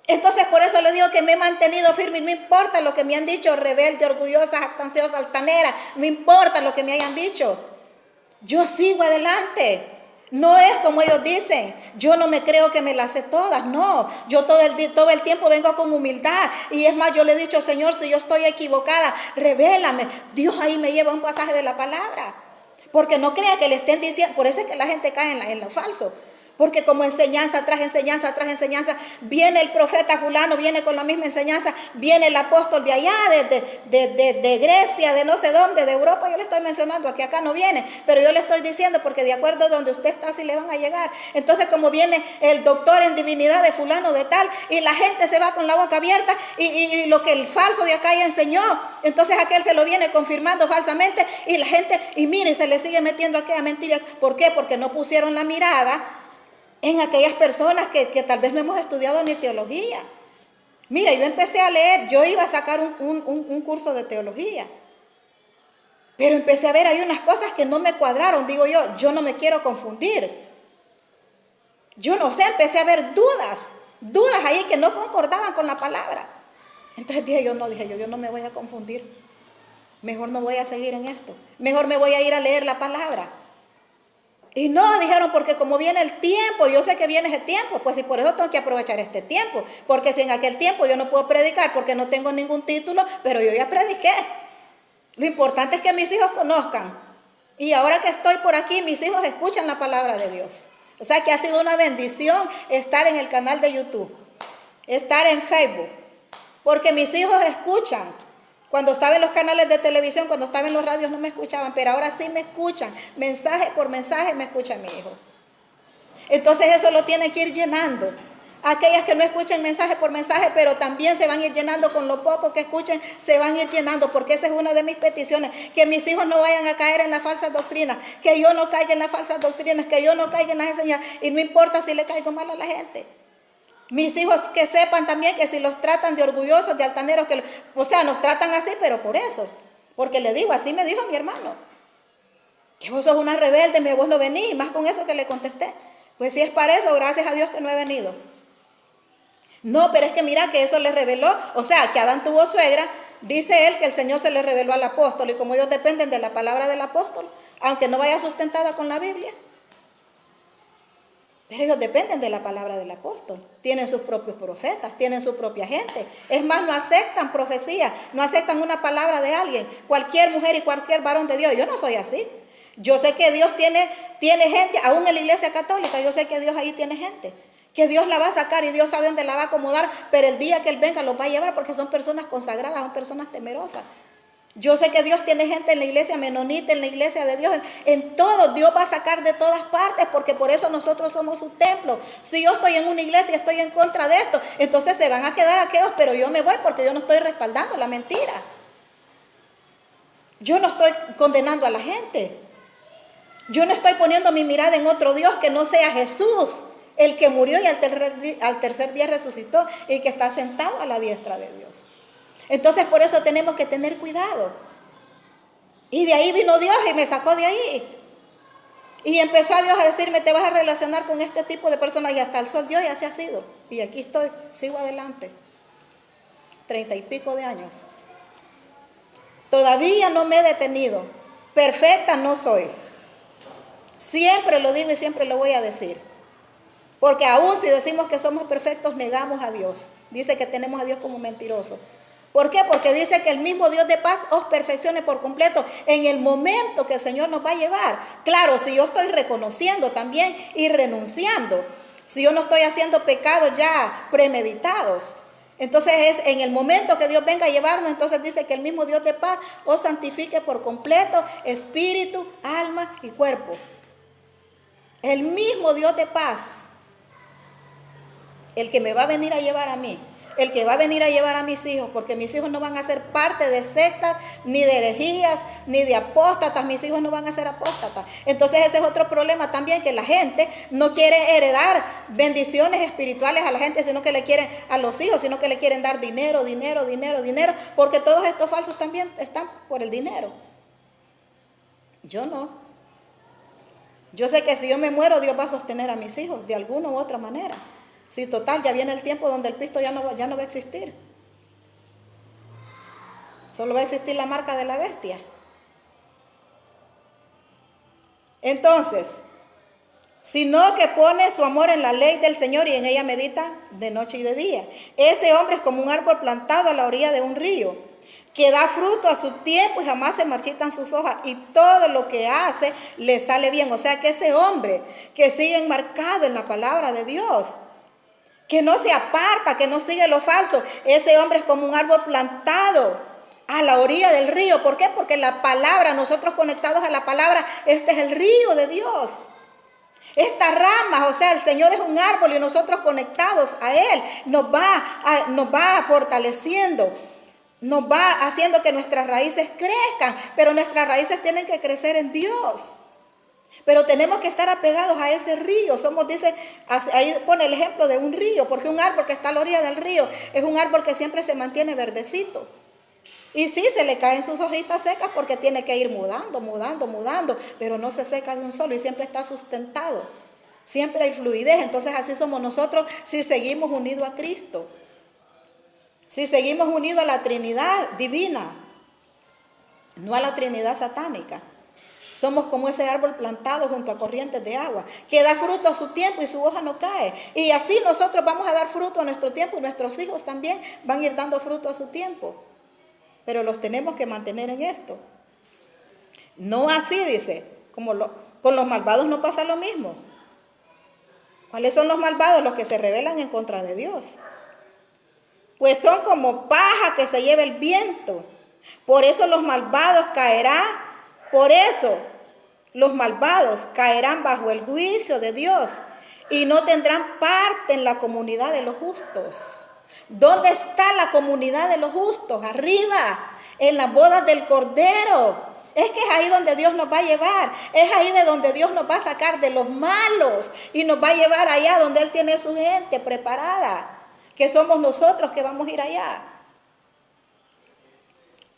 Entonces por eso le digo que me he mantenido firme. No importa lo que me han dicho, rebelde, orgullosa, jactanciosa, altanera. No importa lo que me hayan dicho. Yo sigo adelante. No es como ellos dicen. Yo no me creo que me las sé todas. No, yo todo el tiempo vengo con humildad. Y es más, yo le he dicho, Señor, si yo estoy equivocada, revélame. Dios ahí me lleva un pasaje de la palabra. Porque no crea que le estén diciendo. Por eso es que la gente cae en lo falso. Porque como enseñanza tras enseñanza tras enseñanza, viene el profeta fulano, viene con la misma enseñanza, viene el apóstol de allá, de Grecia, de no sé dónde, de Europa. Yo le estoy mencionando, aquí acá no viene, pero yo le estoy diciendo porque de acuerdo a donde usted está, así le van a llegar. Entonces, como viene el doctor en divinidad de fulano de tal, y la gente se va con la boca abierta, y lo que el falso de acá ya enseñó, entonces aquel se lo viene confirmando falsamente, y la gente, y mire, se le sigue metiendo aquella mentira. ¿Por qué? Porque no pusieron la mirada en aquellas personas que tal vez no hemos estudiado ni teología. Mira, yo empecé a leer, yo iba a sacar un curso de teología, pero empecé a ver, hay unas cosas que no me cuadraron. Digo yo no me quiero confundir. Yo no sé, empecé a ver dudas ahí que no concordaban con la palabra. Entonces yo no me voy a confundir. Mejor no voy a seguir en esto. Mejor me voy a ir a leer la palabra. Y no, dijeron, porque como viene el tiempo, yo sé que viene ese tiempo, pues y por eso tengo que aprovechar este tiempo. Porque si en aquel tiempo yo no puedo predicar porque no tengo ningún título, pero yo ya prediqué. Lo importante es que mis hijos conozcan. Y ahora que estoy por aquí, mis hijos escuchan la palabra de Dios. O sea que ha sido una bendición estar en el canal de YouTube, estar en Facebook, porque mis hijos escuchan. Cuando estaba en los canales de televisión, cuando estaba en los radios no me escuchaban, pero ahora sí me escuchan. Mensaje por mensaje me escucha mi hijo. Entonces eso lo tiene que ir llenando. Aquellas que no escuchen mensaje por mensaje, pero también se van a ir llenando con lo poco que escuchen, se van a ir llenando, porque esa es una de mis peticiones, que mis hijos no vayan a caer en las falsas doctrinas, que yo no caiga en las falsas doctrinas, que yo no caiga en las enseñanzas, y no importa si le caigo mal a la gente. Mis hijos que sepan también que si los tratan de orgullosos, de altaneros, o sea, nos tratan así, pero por eso. Porque le digo, así me dijo mi hermano. Que vos sos una rebelde, vos no venís, más con eso que le contesté. Pues si es para eso, gracias a Dios que no he venido. No, pero es que mira que eso le reveló, o sea, que Adán tuvo suegra, dice él que el Señor se le reveló al apóstol, y como ellos dependen de la palabra del apóstol, aunque no vaya sustentada con la Biblia, pero ellos dependen de la palabra del apóstol, tienen sus propios profetas, tienen su propia gente. Es más, no aceptan profecía, no aceptan una palabra de alguien, cualquier mujer y cualquier varón de Dios. Yo no soy así. Yo sé que Dios tiene gente, aún en la iglesia católica, yo sé que Dios ahí tiene gente, que Dios la va a sacar y Dios sabe dónde la va a acomodar, pero el día que Él venga los va a llevar porque son personas consagradas, son personas temerosas. Yo sé que Dios tiene gente en la iglesia menonita, en la iglesia de Dios, en todo. Dios va a sacar de todas partes, porque por eso nosotros somos su templo. Si yo estoy en una iglesia y estoy en contra de esto, entonces se van a quedar aquellos, pero yo me voy porque yo no estoy respaldando la mentira. Yo no estoy condenando a la gente. Yo no estoy poniendo mi mirada en otro Dios que no sea Jesús, el que murió y al tercer día resucitó y que está sentado a la diestra de Dios. Entonces por eso tenemos que tener cuidado. Y de ahí vino Dios y me sacó de ahí. Y empezó a Dios a decirme, te vas a relacionar con este tipo de personas, y hasta el sol Dios ya se ha sido. Y aquí estoy, sigo adelante. 30 y pico de años. Todavía no me he detenido. Perfecta no soy. Siempre lo digo y siempre lo voy a decir. Porque aún si decimos que somos perfectos, negamos a Dios. Dice que tenemos a Dios como mentiroso. ¿Por qué? Porque dice que el mismo Dios de paz os perfeccione por completo en el momento que el Señor nos va a llevar. Claro, si yo estoy reconociendo también y renunciando, si yo no estoy haciendo pecados ya premeditados, entonces es en el momento que Dios venga a llevarnos, entonces dice que el mismo Dios de paz os santifique por completo, espíritu, alma y cuerpo. El mismo Dios de paz, el que me va a venir a llevar a mí, el que va a venir a llevar a mis hijos, porque mis hijos no van a ser parte de sectas, ni de herejías, ni de apóstatas. Mis hijos no van a ser apóstatas. Entonces ese es otro problema también, que la gente no quiere heredar bendiciones espirituales a la gente, sino que le quieren a los hijos, sino que le quieren dar dinero, porque todos estos falsos también están por el dinero. Yo no. Yo sé que si yo me muero, Dios va a sostener a mis hijos de alguna u otra manera. Sí, total, ya viene el tiempo donde el pisto ya no va a existir. Solo va a existir la marca de la bestia. Entonces, sino que pone su amor en la ley del Señor y en ella medita de noche y de día. Ese hombre es como un árbol plantado a la orilla de un río, que da fruto a su tiempo y jamás se marchitan sus hojas, y todo lo que hace le sale bien. O sea que ese hombre que sigue enmarcado en la palabra de Dios, que no se aparta, que no sigue lo falso, ese hombre es como un árbol plantado a la orilla del río. ¿Por qué? Porque la palabra, nosotros conectados a la palabra, este es el río de Dios. Estas ramas, o sea, el Señor es un árbol y nosotros conectados a Él nos va fortaleciendo, nos va haciendo que nuestras raíces crezcan, pero nuestras raíces tienen que crecer en Dios. Pero tenemos que estar apegados a ese río. Dice, ahí pone el ejemplo de un río, porque un árbol que está a la orilla del río es un árbol que siempre se mantiene verdecito. Y sí, se le caen sus hojitas secas porque tiene que ir mudando, pero no se seca de un solo y siempre está sustentado. Siempre hay fluidez. Entonces así somos nosotros si seguimos unidos a Cristo. Si seguimos unidos a la Trinidad divina, no a la Trinidad satánica. Somos como ese árbol plantado junto a corrientes de agua, que da fruto a su tiempo y su hoja no cae. Y así nosotros vamos a dar fruto a nuestro tiempo y nuestros hijos también van a ir dando fruto a su tiempo. Pero los tenemos que mantener en esto. No así, dice, con los malvados no pasa lo mismo. ¿Cuáles son los malvados? Los que se rebelan en contra de Dios. Pues son como paja que se lleva el viento. Por eso los malvados caerán. Por eso los malvados caerán bajo el juicio de Dios y no tendrán parte en la comunidad de los justos. ¿Dónde está la comunidad de los justos? Arriba, en las bodas del Cordero. Es que es ahí donde Dios nos va a llevar. Es ahí de donde Dios nos va a sacar de los malos y nos va a llevar allá donde Él tiene su gente preparada, que somos nosotros que vamos a ir allá.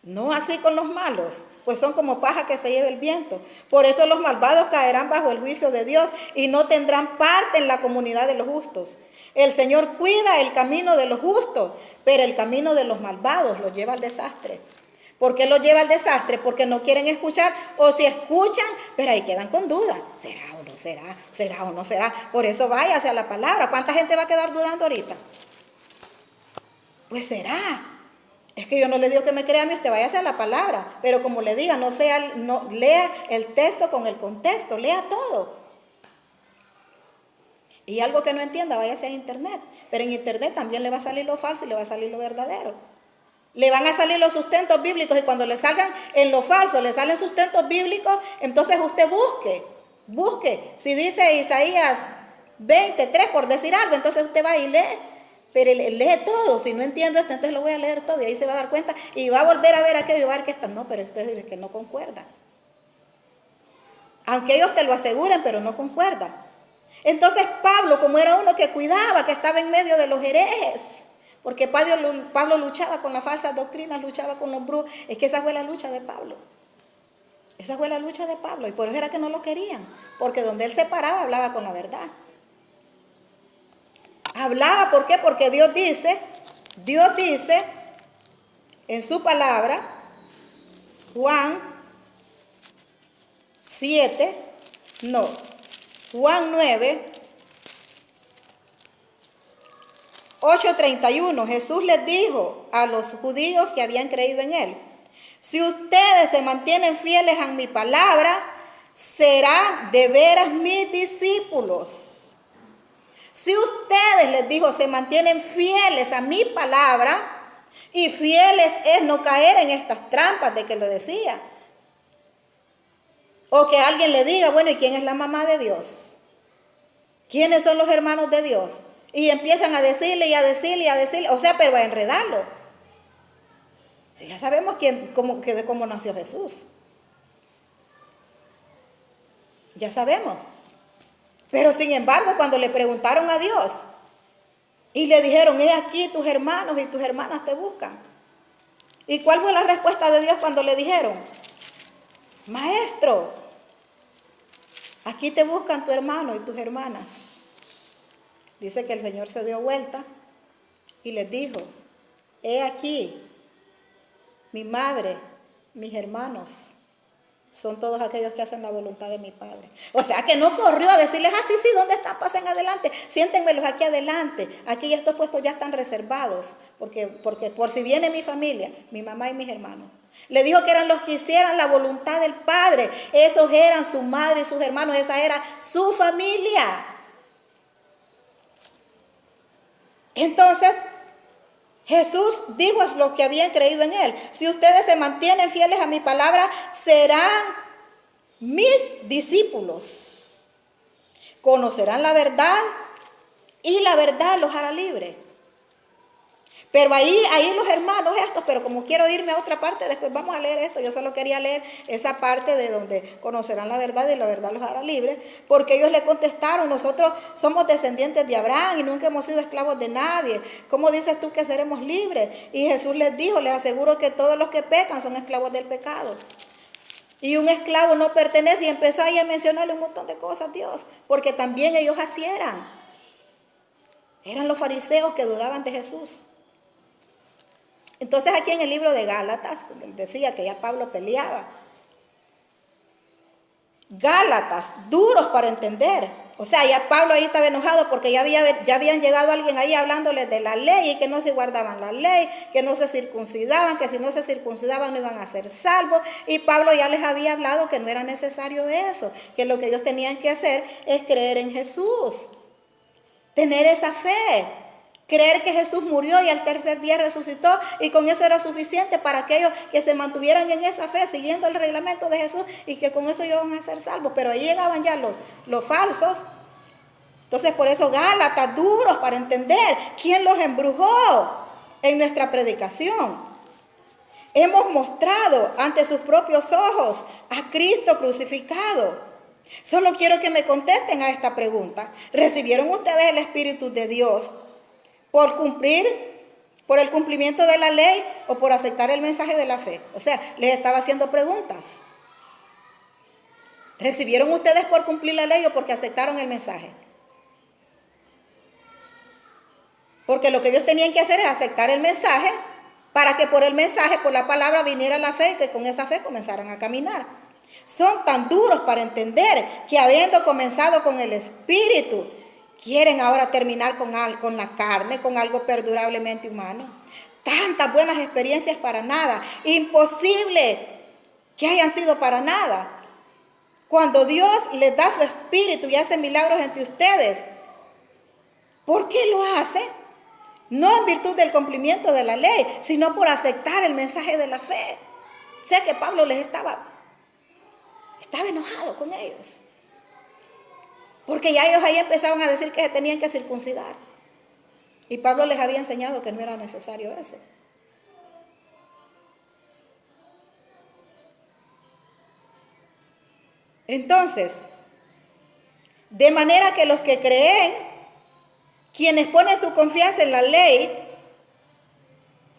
No así con los malos, pues son como paja que se lleva el viento. Por eso los malvados caerán bajo el juicio de Dios y no tendrán parte en la comunidad de los justos. El Señor cuida el camino de los justos, pero el camino de los malvados los lleva al desastre. ¿Por qué los lleva al desastre? Porque no quieren escuchar, o si escuchan, pero ahí quedan con duda. ¿Será o no será? ¿Será o no será? Por eso váyase a la palabra. ¿Cuánta gente va a quedar dudando ahorita? Pues será. Es que yo no le digo que me crea a mí, usted váyase a la palabra. Pero como le diga, no lea el texto con el contexto, lea todo. Y algo que no entienda, váyase a internet. Pero en internet también le va a salir lo falso y le va a salir lo verdadero. Le van a salir los sustentos bíblicos y cuando le salgan en lo falso, le salen sustentos bíblicos, entonces usted busque. Si dice Isaías 23 por decir algo, entonces usted va y lee. Pero lee todo. Si no entiendo esto, entonces lo voy a leer todo y ahí se va a dar cuenta y va a volver a ver aquello y va a ver que está. No, pero esto es que no concuerda. Aunque ellos te lo aseguren, pero no concuerda. Entonces Pablo, como era uno que cuidaba, que estaba en medio de los herejes, porque Pablo luchaba con las falsas doctrinas, luchaba con los brujos, es que esa fue la lucha de Pablo. Esa fue la lucha de Pablo y por eso era que no lo querían, porque donde él se paraba hablaba con la verdad. Hablaba, ¿por qué? Porque Dios dice en su palabra, Juan 9, 8:31, Jesús les dijo a los judíos que habían creído en él: si ustedes se mantienen fieles a mi palabra, serán de veras mis discípulos. Si ustedes, les dijo, se mantienen fieles a mi palabra, y fieles es no caer en estas trampas de que lo decía. O que alguien le diga, bueno, ¿y quién es la mamá de Dios? ¿Quiénes son los hermanos de Dios? Y empiezan a decirle y a decirle y a decirle, o sea, pero a enredarlo. Si ya sabemos cómo nació Jesús. Ya sabemos. Pero sin embargo, cuando le preguntaron a Dios y le dijeron, he aquí tus hermanos y tus hermanas te buscan. ¿Y cuál fue la respuesta de Dios cuando le dijeron? Maestro, aquí te buscan tu hermano y tus hermanas. Dice que el Señor se dio vuelta y les dijo, he aquí, mi madre, mis hermanos, son todos aquellos que hacen la voluntad de mi Padre. O sea que no corrió a decirles, sí, ¿dónde están? Pasen adelante, siéntenmelos aquí adelante. Aquí estos puestos ya están reservados, porque por si viene mi familia, mi mamá y mis hermanos. Le dijo que eran los que hicieran la voluntad del Padre. Esos eran su madre y sus hermanos, esa era su familia. Entonces, Jesús dijo a los que habían creído en él, si ustedes se mantienen fieles a mi palabra, serán mis discípulos. Conocerán la verdad y la verdad los hará libres. Pero ahí los hermanos estos, pero como quiero irme a otra parte, después vamos a leer esto, yo solo quería leer esa parte de donde conocerán la verdad y la verdad los hará libres, porque ellos le contestaron, nosotros somos descendientes de Abraham y nunca hemos sido esclavos de nadie, ¿cómo dices tú que seremos libres? Y Jesús les dijo, les aseguro que todos los que pecan son esclavos del pecado. Y un esclavo no pertenece, y empezó ahí a mencionarle un montón de cosas Dios, porque también ellos así eran los fariseos que dudaban de Jesús. Entonces aquí en el libro de Gálatas, decía que ya Pablo peleaba. Gálatas, duros para entender. O sea, ya Pablo ahí estaba enojado porque ya habían llegado alguien ahí hablándoles de la ley y que no se guardaban la ley, que no se circuncidaban, que si no se circuncidaban no iban a ser salvos. Y Pablo ya les había hablado que no era necesario eso, que lo que ellos tenían que hacer es creer en Jesús, tener esa fe. Creer que Jesús murió y al tercer día resucitó y con eso era suficiente para aquellos que se mantuvieran en esa fe, siguiendo el reglamento de Jesús y que con eso iban a ser salvos. Pero ahí llegaban ya los falsos. Entonces por eso Gálatas, duros para entender quién los embrujó en nuestra predicación. Hemos mostrado ante sus propios ojos a Cristo crucificado. Solo quiero que me contesten a esta pregunta. ¿Recibieron ustedes el Espíritu de Dios por cumplir ¿Por el cumplimiento de la ley o por aceptar el mensaje de la fe? O sea, les estaba haciendo preguntas. ¿Recibieron ustedes por cumplir la ley o porque aceptaron el mensaje? Porque lo que ellos tenían que hacer es aceptar el mensaje para que por el mensaje, por la palabra, viniera la fe y que con esa fe comenzaran a caminar. Son tan duros para entender que habiendo comenzado con el Espíritu, quieren ahora terminar con la carne, con algo perdurablemente humano. Tantas buenas experiencias para nada. Imposible que hayan sido para nada. Cuando Dios les da su Espíritu y hace milagros entre ustedes, ¿por qué lo hace? No en virtud del cumplimiento de la ley, sino por aceptar el mensaje de la fe. O sea que Pablo les estaba enojado con ellos. Porque ya ellos ahí empezaban a decir que se tenían que circuncidar. Y Pablo les había enseñado que no era necesario eso. Entonces, de manera que los que creen, quienes ponen su confianza en la ley,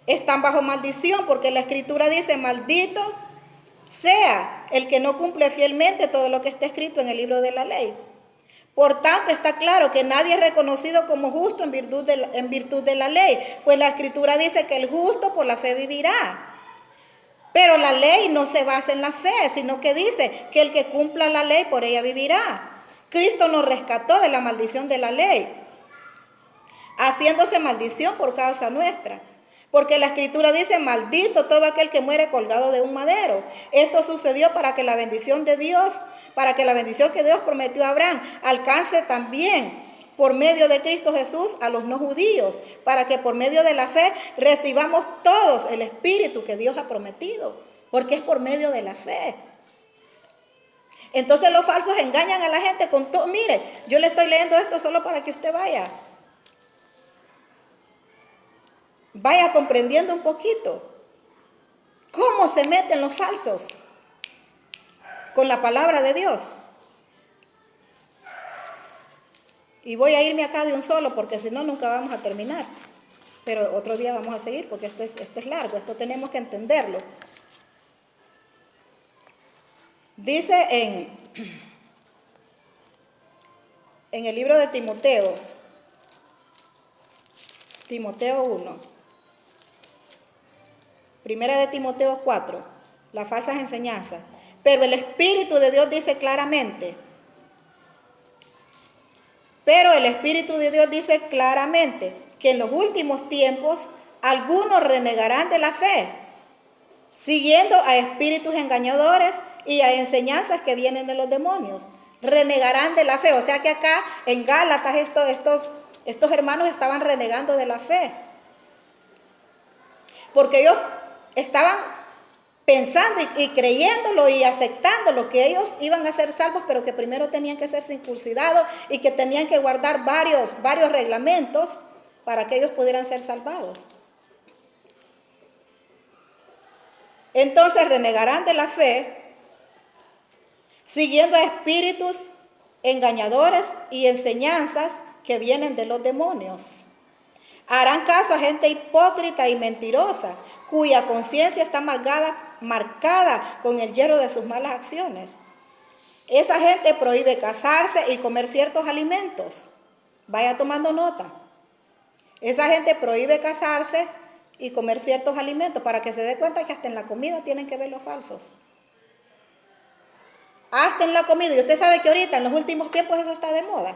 están bajo maldición, porque la Escritura dice: maldito sea el que no cumple fielmente todo lo que está escrito en el libro de la ley. Por tanto, está claro que nadie es reconocido como justo en virtud de la ley, pues la Escritura dice que el justo por la fe vivirá. Pero la ley no se basa en la fe, sino que dice que el que cumpla la ley por ella vivirá. Cristo nos rescató de la maldición de la ley, haciéndose maldición por causa nuestra. Porque la Escritura dice: maldito todo aquel que muere colgado de un madero. Esto sucedió para que la bendición de Dios, para que la bendición que Dios prometió a Abraham alcance también por medio de Cristo Jesús a los no judíos, para que por medio de la fe recibamos todos el Espíritu que Dios ha prometido, porque es por medio de la fe. Entonces los falsos engañan a la gente con todo. Mire, yo le estoy leyendo esto solo para que usted vaya comprendiendo un poquito cómo se meten los falsos con la palabra de Dios. Y voy a irme acá de un solo, porque si no, nunca vamos a terminar. Pero otro día vamos a seguir, porque esto es largo, esto tenemos que entenderlo. Dice en el libro de Timoteo 1, primera de Timoteo 4, las falsas enseñanzas. Pero el Espíritu de Dios dice claramente, que en los últimos tiempos algunos renegarán de la fe, siguiendo a espíritus engañadores y a enseñanzas que vienen de los demonios. Renegarán de la fe. O sea que acá en Gálatas estos hermanos estaban renegando de la fe, porque ellos estaban pensando y creyéndolo y aceptándolo, que ellos iban a ser salvos, pero que primero tenían que ser circuncidados y que tenían que guardar varios reglamentos para que ellos pudieran ser salvados. Entonces renegarán de la fe, siguiendo a espíritus engañadores y enseñanzas que vienen de los demonios. Harán caso a gente hipócrita y mentirosa, cuya conciencia está marcada con el hierro de sus malas acciones. Esa gente prohíbe casarse y comer ciertos alimentos. Vaya tomando nota. Esa gente prohíbe casarse y comer ciertos alimentos, para que se dé cuenta que hasta en la comida tienen que ver los falsos. Hasta en la comida. Y usted sabe que ahorita, en los últimos tiempos, eso está de moda.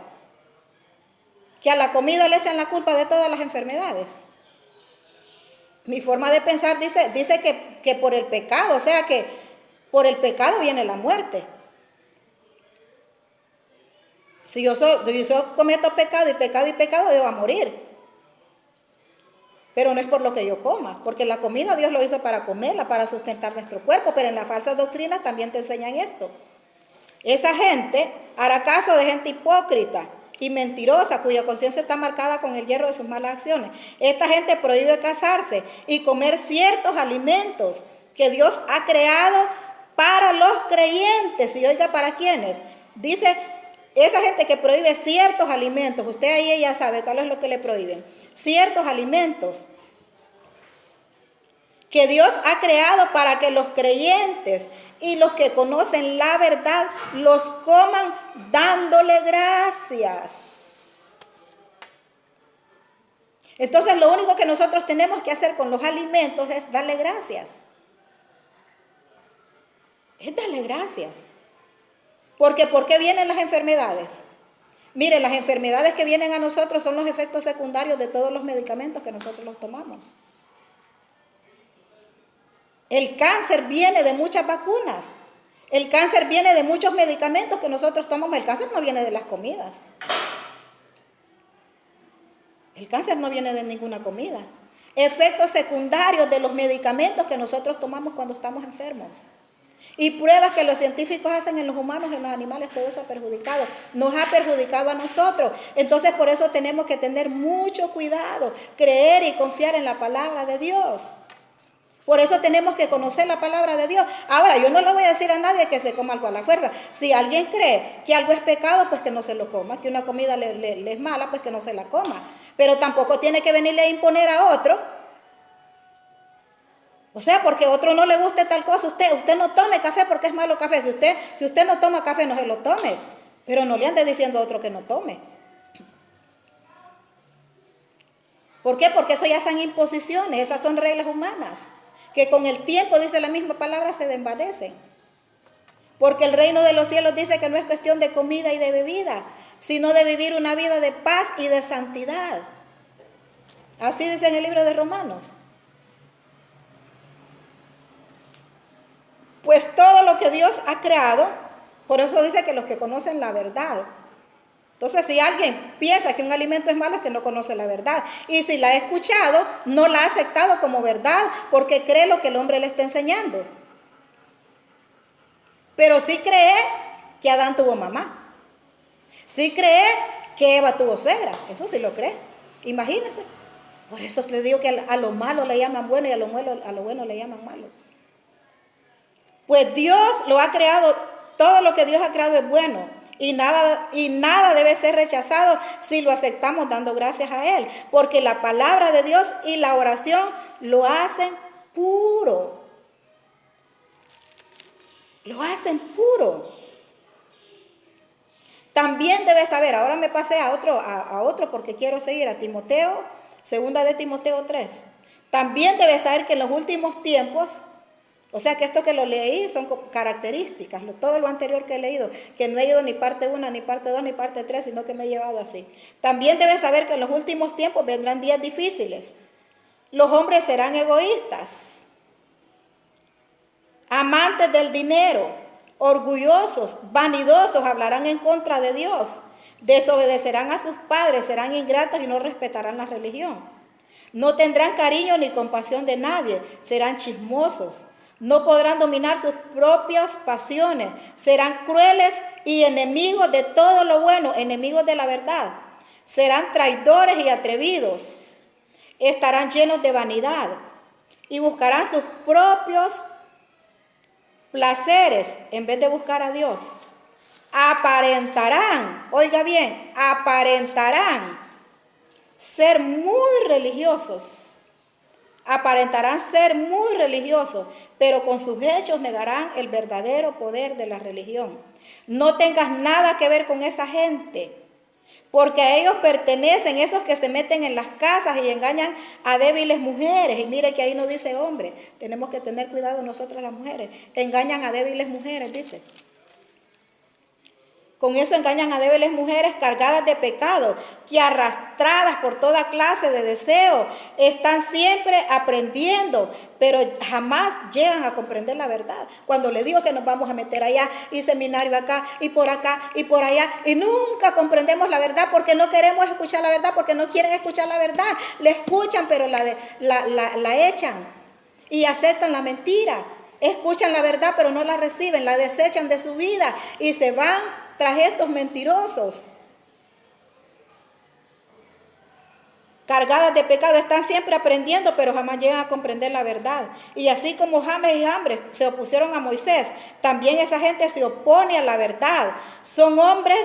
Que a la comida le echan la culpa de todas las enfermedades. Mi forma de pensar dice que por el pecado, o sea que por el pecado viene la muerte. Si yo cometo pecado, yo voy a morir. Pero no es por lo que yo coma, porque la comida Dios lo hizo para comerla, para sustentar nuestro cuerpo, pero en las falsas doctrinas también te enseñan esto. Esa gente hará caso de gente hipócrita y mentirosa, cuya conciencia está marcada con el hierro de sus malas acciones. Esta gente prohíbe casarse y comer ciertos alimentos que Dios ha creado para los creyentes. Y oiga, ¿para quiénes? Dice, esa gente que prohíbe ciertos alimentos, usted ahí ya sabe cuál es lo que le prohíben. Ciertos alimentos que Dios ha creado para que los creyentes y los que conocen la verdad los coman dándole gracias. Entonces lo único que nosotros tenemos que hacer con los alimentos es darle gracias. Es darle gracias. Porque ¿por qué vienen las enfermedades? Mire, las enfermedades que vienen a nosotros son los efectos secundarios de todos los medicamentos que nosotros los tomamos. El cáncer viene de muchas vacunas. El cáncer viene de muchos medicamentos que nosotros tomamos. El cáncer no viene de las comidas. El cáncer no viene de ninguna comida. Efectos secundarios de los medicamentos que nosotros tomamos cuando estamos enfermos. Y pruebas que los científicos hacen en los humanos, en los animales, todo eso ha perjudicado. Nos ha perjudicado a nosotros. Entonces por eso tenemos que tener mucho cuidado, creer y confiar en la palabra de Dios. Por eso tenemos que conocer la palabra de Dios. Ahora, yo no le voy a decir a nadie que se coma algo a la fuerza. Si alguien cree que algo es pecado, pues que no se lo coma. Que una comida le es mala, pues que no se la coma. Pero tampoco tiene que venirle a imponer a otro. O sea, porque a otro no le guste tal cosa. Usted no tome café porque es malo café. Si usted no toma café, no se lo tome. Pero no le ande diciendo a otro que no tome. ¿Por qué? Porque eso ya son imposiciones. Esas son reglas humanas. Que con el tiempo, dice la misma palabra, se desvanecen. Porque el reino de los cielos dice que no es cuestión de comida y de bebida, sino de vivir una vida de paz y de santidad. Así dice en el libro de Romanos. Pues todo lo que Dios ha creado, por eso dice que los que conocen la verdad. Entonces, si alguien piensa que un alimento es malo, es que no conoce la verdad. Y si la ha escuchado, no la ha aceptado como verdad, porque cree lo que el hombre le está enseñando. Pero sí cree que Adán tuvo mamá. Sí cree que Eva tuvo suegra. Eso sí lo cree. Imagínense. Por eso les digo que a lo malo le llaman bueno y a lo bueno le llaman malo. Pues Dios lo ha creado, todo lo que Dios ha creado es bueno. Y nada debe ser rechazado si lo aceptamos dando gracias a Él. Porque la palabra de Dios y la oración lo hacen puro. Lo hacen puro. También debes saber, ahora me pasé a otro porque quiero seguir a Timoteo, segunda de Timoteo 3. También debes saber que en los últimos tiempos, o sea que esto que lo leí son características, todo lo anterior que he leído, que no he ido ni parte 1, ni parte 2, ni parte 3, sino que me he llevado así. También debes saber que en los últimos tiempos vendrán días difíciles. Los hombres serán egoístas, amantes del dinero, orgullosos, vanidosos, hablarán en contra de Dios, desobedecerán a sus padres, serán ingratos y no respetarán la religión. No tendrán cariño ni compasión de nadie, serán chismosos. No podrán dominar sus propias pasiones, serán crueles y enemigos de todo lo bueno, enemigos de la verdad. Serán traidores y atrevidos, estarán llenos de vanidad y buscarán sus propios placeres en vez de buscar a Dios. Aparentarán, oiga bien, aparentarán ser muy religiosos. Aparentarán ser muy religiosos, pero con sus hechos negarán el verdadero poder de la religión. No tengas nada que ver con esa gente, porque a ellos pertenecen esos que se meten en las casas y engañan a débiles mujeres. Y mire que ahí no dice hombre, tenemos que tener cuidado nosotras las mujeres. Engañan a débiles mujeres, dice. Con eso engañan a débiles mujeres cargadas de pecado, que arrastradas por toda clase de deseo, están siempre aprendiendo, pero jamás llegan a comprender la verdad. Cuando le digo que nos vamos a meter allá, y seminario acá, y por allá, y nunca comprendemos la verdad porque no queremos escuchar la verdad, porque no quieren escuchar la verdad. La escuchan, pero la echan y aceptan la mentira. Escuchan la verdad, pero no la reciben, la desechan de su vida y se van tras estos mentirosos. Cargadas de pecado, están siempre aprendiendo, pero jamás llegan a comprender la verdad. Y así como James y Jambres se opusieron a Moisés, también esa gente se opone a la verdad. Son hombres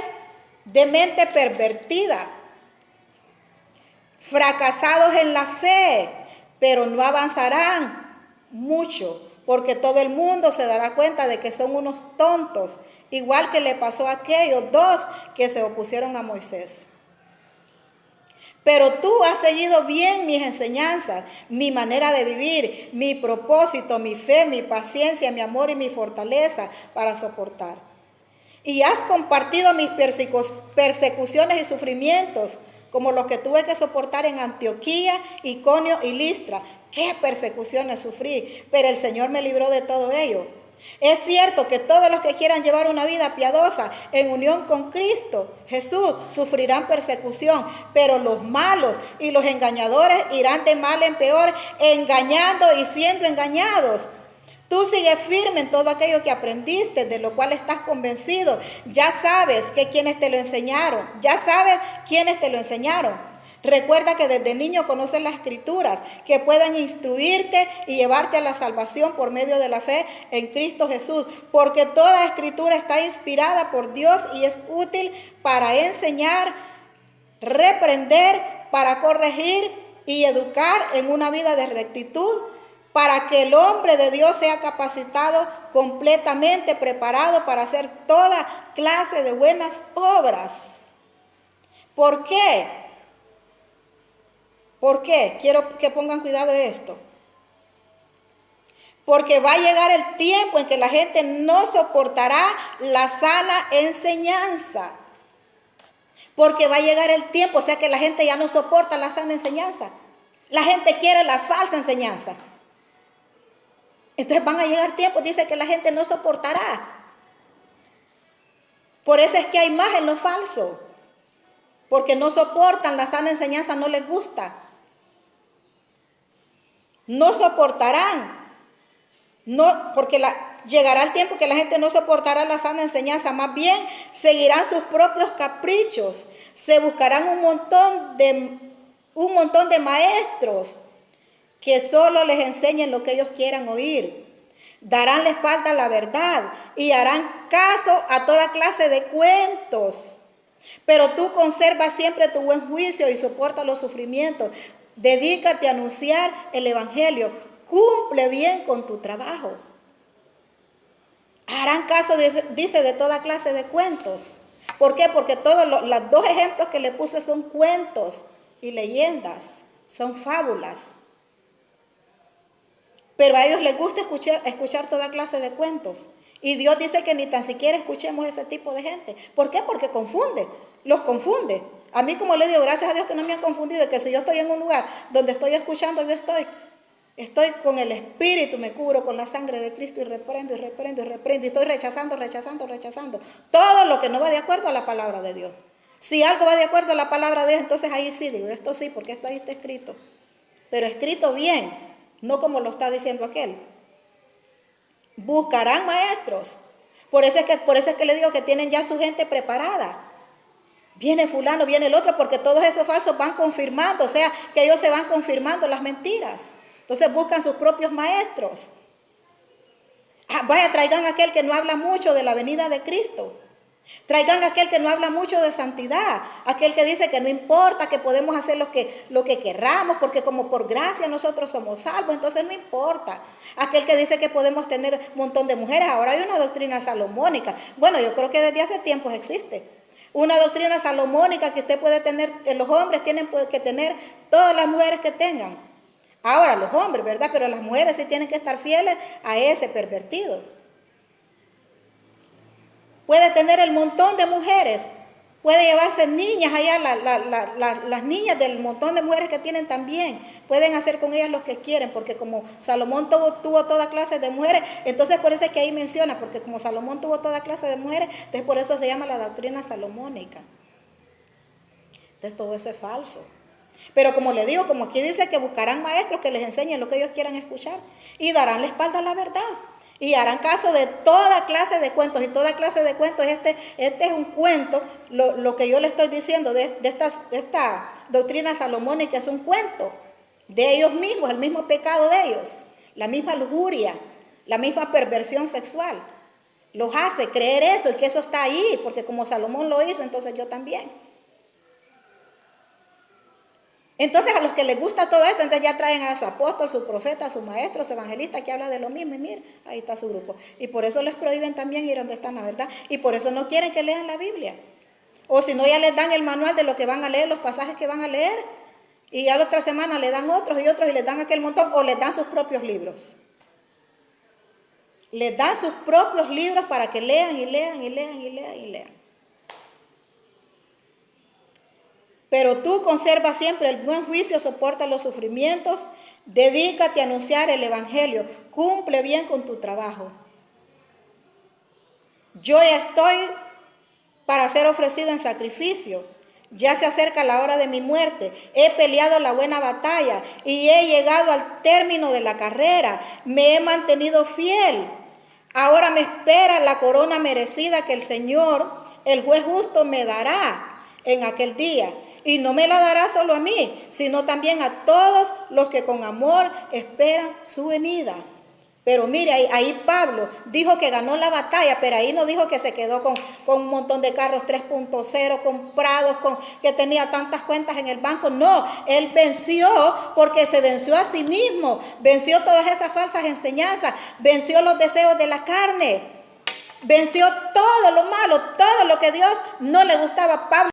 de mente pervertida, fracasados en la fe, pero no avanzarán mucho, porque todo el mundo se dará cuenta de que son unos tontos, igual que le pasó a aquellos dos que se opusieron a Moisés. Pero tú has seguido bien mis enseñanzas, mi manera de vivir, mi propósito, mi fe, mi paciencia, mi amor y mi fortaleza para soportar. Y has compartido mis persecuciones y sufrimientos, como los que tuve que soportar en Antioquía, Iconio y Listra. ¡Qué persecuciones sufrí! Pero el Señor me libró de todo ello. Es cierto que todos los que quieran llevar una vida piadosa en unión con Cristo Jesús sufrirán persecución, pero los malos y los engañadores irán de mal en peor, engañando y siendo engañados. Tú sigues firme en todo aquello que aprendiste, de lo cual estás convencido. Ya sabes que quienes te lo enseñaron, Recuerda que desde niño conoces las escrituras que pueden instruirte y llevarte a la salvación por medio de la fe en Cristo Jesús, porque toda escritura está inspirada por Dios y es útil para enseñar, reprender, para corregir y educar en una vida de rectitud, para que el hombre de Dios sea capacitado, completamente preparado para hacer toda clase de buenas obras. ¿Por qué? ¿Por qué? Quiero que pongan cuidado en esto. Porque va a llegar el tiempo en que la gente no soportará la sana enseñanza. Porque va a llegar el tiempo, o sea que la gente ya no soporta la sana enseñanza. La gente quiere la falsa enseñanza. Entonces van a llegar tiempos, dice que la gente no soportará. Por eso es que hay más en lo falso. Porque no soportan la sana enseñanza, no les gusta. No soportarán. No, porque llegará el tiempo que la gente no soportará la sana enseñanza. Más bien seguirán sus propios caprichos. Se buscarán un montón de maestros que solo les enseñen lo que ellos quieran oír. Darán la espalda a la verdad y harán caso a toda clase de cuentos. Pero tú conserva siempre tu buen juicio y soporta los sufrimientos. Dedícate a anunciar el evangelio. Cumple bien con tu trabajo. Harán caso, dice, de toda clase de cuentos. ¿Por qué? Porque los dos ejemplos que le puse son cuentos y leyendas. Son fábulas. Pero a ellos les gusta escuchar toda clase de cuentos. Y Dios dice que ni tan siquiera escuchemos ese tipo de gente. ¿Por qué? Porque los confunde. A mí, como le digo, gracias a Dios que no me han confundido, que si yo estoy en un lugar donde estoy escuchando, yo estoy con el Espíritu, me cubro con la sangre de Cristo y reprendo, y estoy rechazando todo lo que no va de acuerdo a la palabra de Dios. Si algo va de acuerdo a la palabra de Dios, entonces ahí sí digo, esto sí, porque esto ahí está escrito. Pero escrito bien, no como lo está diciendo aquel. Buscarán maestros. Por eso es que le digo que tienen ya su gente preparada. Viene fulano, viene el otro, porque todos esos falsos van confirmando, o sea, que ellos se van confirmando las mentiras. Entonces buscan sus propios maestros. Traigan a aquel que no habla mucho de la venida de Cristo. Traigan a aquel que no habla mucho de santidad. Aquel que dice que no importa, que podemos hacer lo que querramos, porque como por gracia nosotros somos salvos, entonces no importa. Aquel que dice que podemos tener un montón de mujeres. Ahora hay una doctrina salomónica. Bueno, yo creo que desde hace tiempos existe. Una doctrina salomónica que usted puede tener, los hombres tienen que tener todas las mujeres que tengan. Ahora los hombres, ¿verdad? Pero las mujeres sí tienen que estar fieles a ese pervertido. Puede tener el montón de mujeres, puede llevarse niñas allá, las niñas del montón de mujeres que tienen también, pueden hacer con ellas lo que quieren, porque como Salomón tuvo toda clase de mujeres, entonces por eso es que ahí menciona, porque como Salomón tuvo toda clase de mujeres, entonces por eso se llama la doctrina salomónica. Entonces todo eso es falso. Pero como le digo, como aquí dice que buscarán maestros que les enseñen lo que ellos quieran escuchar y darán la espalda a la verdad. Y harán caso de toda clase de cuentos. Y toda clase de cuentos, este es un cuento, lo que yo le estoy diciendo de esta doctrina salomónica es un cuento de ellos mismos, el mismo pecado de ellos, la misma lujuria, la misma perversión sexual. Los hace creer eso y que eso está ahí, porque como Salomón lo hizo, entonces yo también. Entonces a los que les gusta todo esto, entonces ya traen a su apóstol, su profeta, su maestro, su evangelista que habla de lo mismo y mire, ahí está su grupo. Y por eso les prohíben también ir donde están la verdad y por eso no quieren que lean la Biblia. O si no ya les dan el manual de lo que van a leer, los pasajes que van a leer y ya la otra semana le dan otros y otros y les dan aquel montón o les dan sus propios libros. Les dan sus propios libros para que lean y lean y lean y lean y lean. Pero tú conserva siempre el buen juicio, soporta los sufrimientos, dedícate a anunciar el evangelio, cumple bien con tu trabajo. Yo ya estoy para ser ofrecido en sacrificio, ya se acerca la hora de mi muerte, he peleado la buena batalla y he llegado al término de la carrera, me he mantenido fiel. Ahora me espera la corona merecida que el Señor, el juez justo, me dará en aquel día. Y no me la dará solo a mí, sino también a todos los que con amor esperan su venida. Pero mire, ahí Pablo dijo que ganó la batalla, pero ahí no dijo que se quedó con un montón de carros 3.0 comprados, que tenía tantas cuentas en el banco. No, él venció porque se venció a sí mismo, venció todas esas falsas enseñanzas, venció los deseos de la carne, venció todo lo malo, todo lo que Dios no le gustaba a Pablo.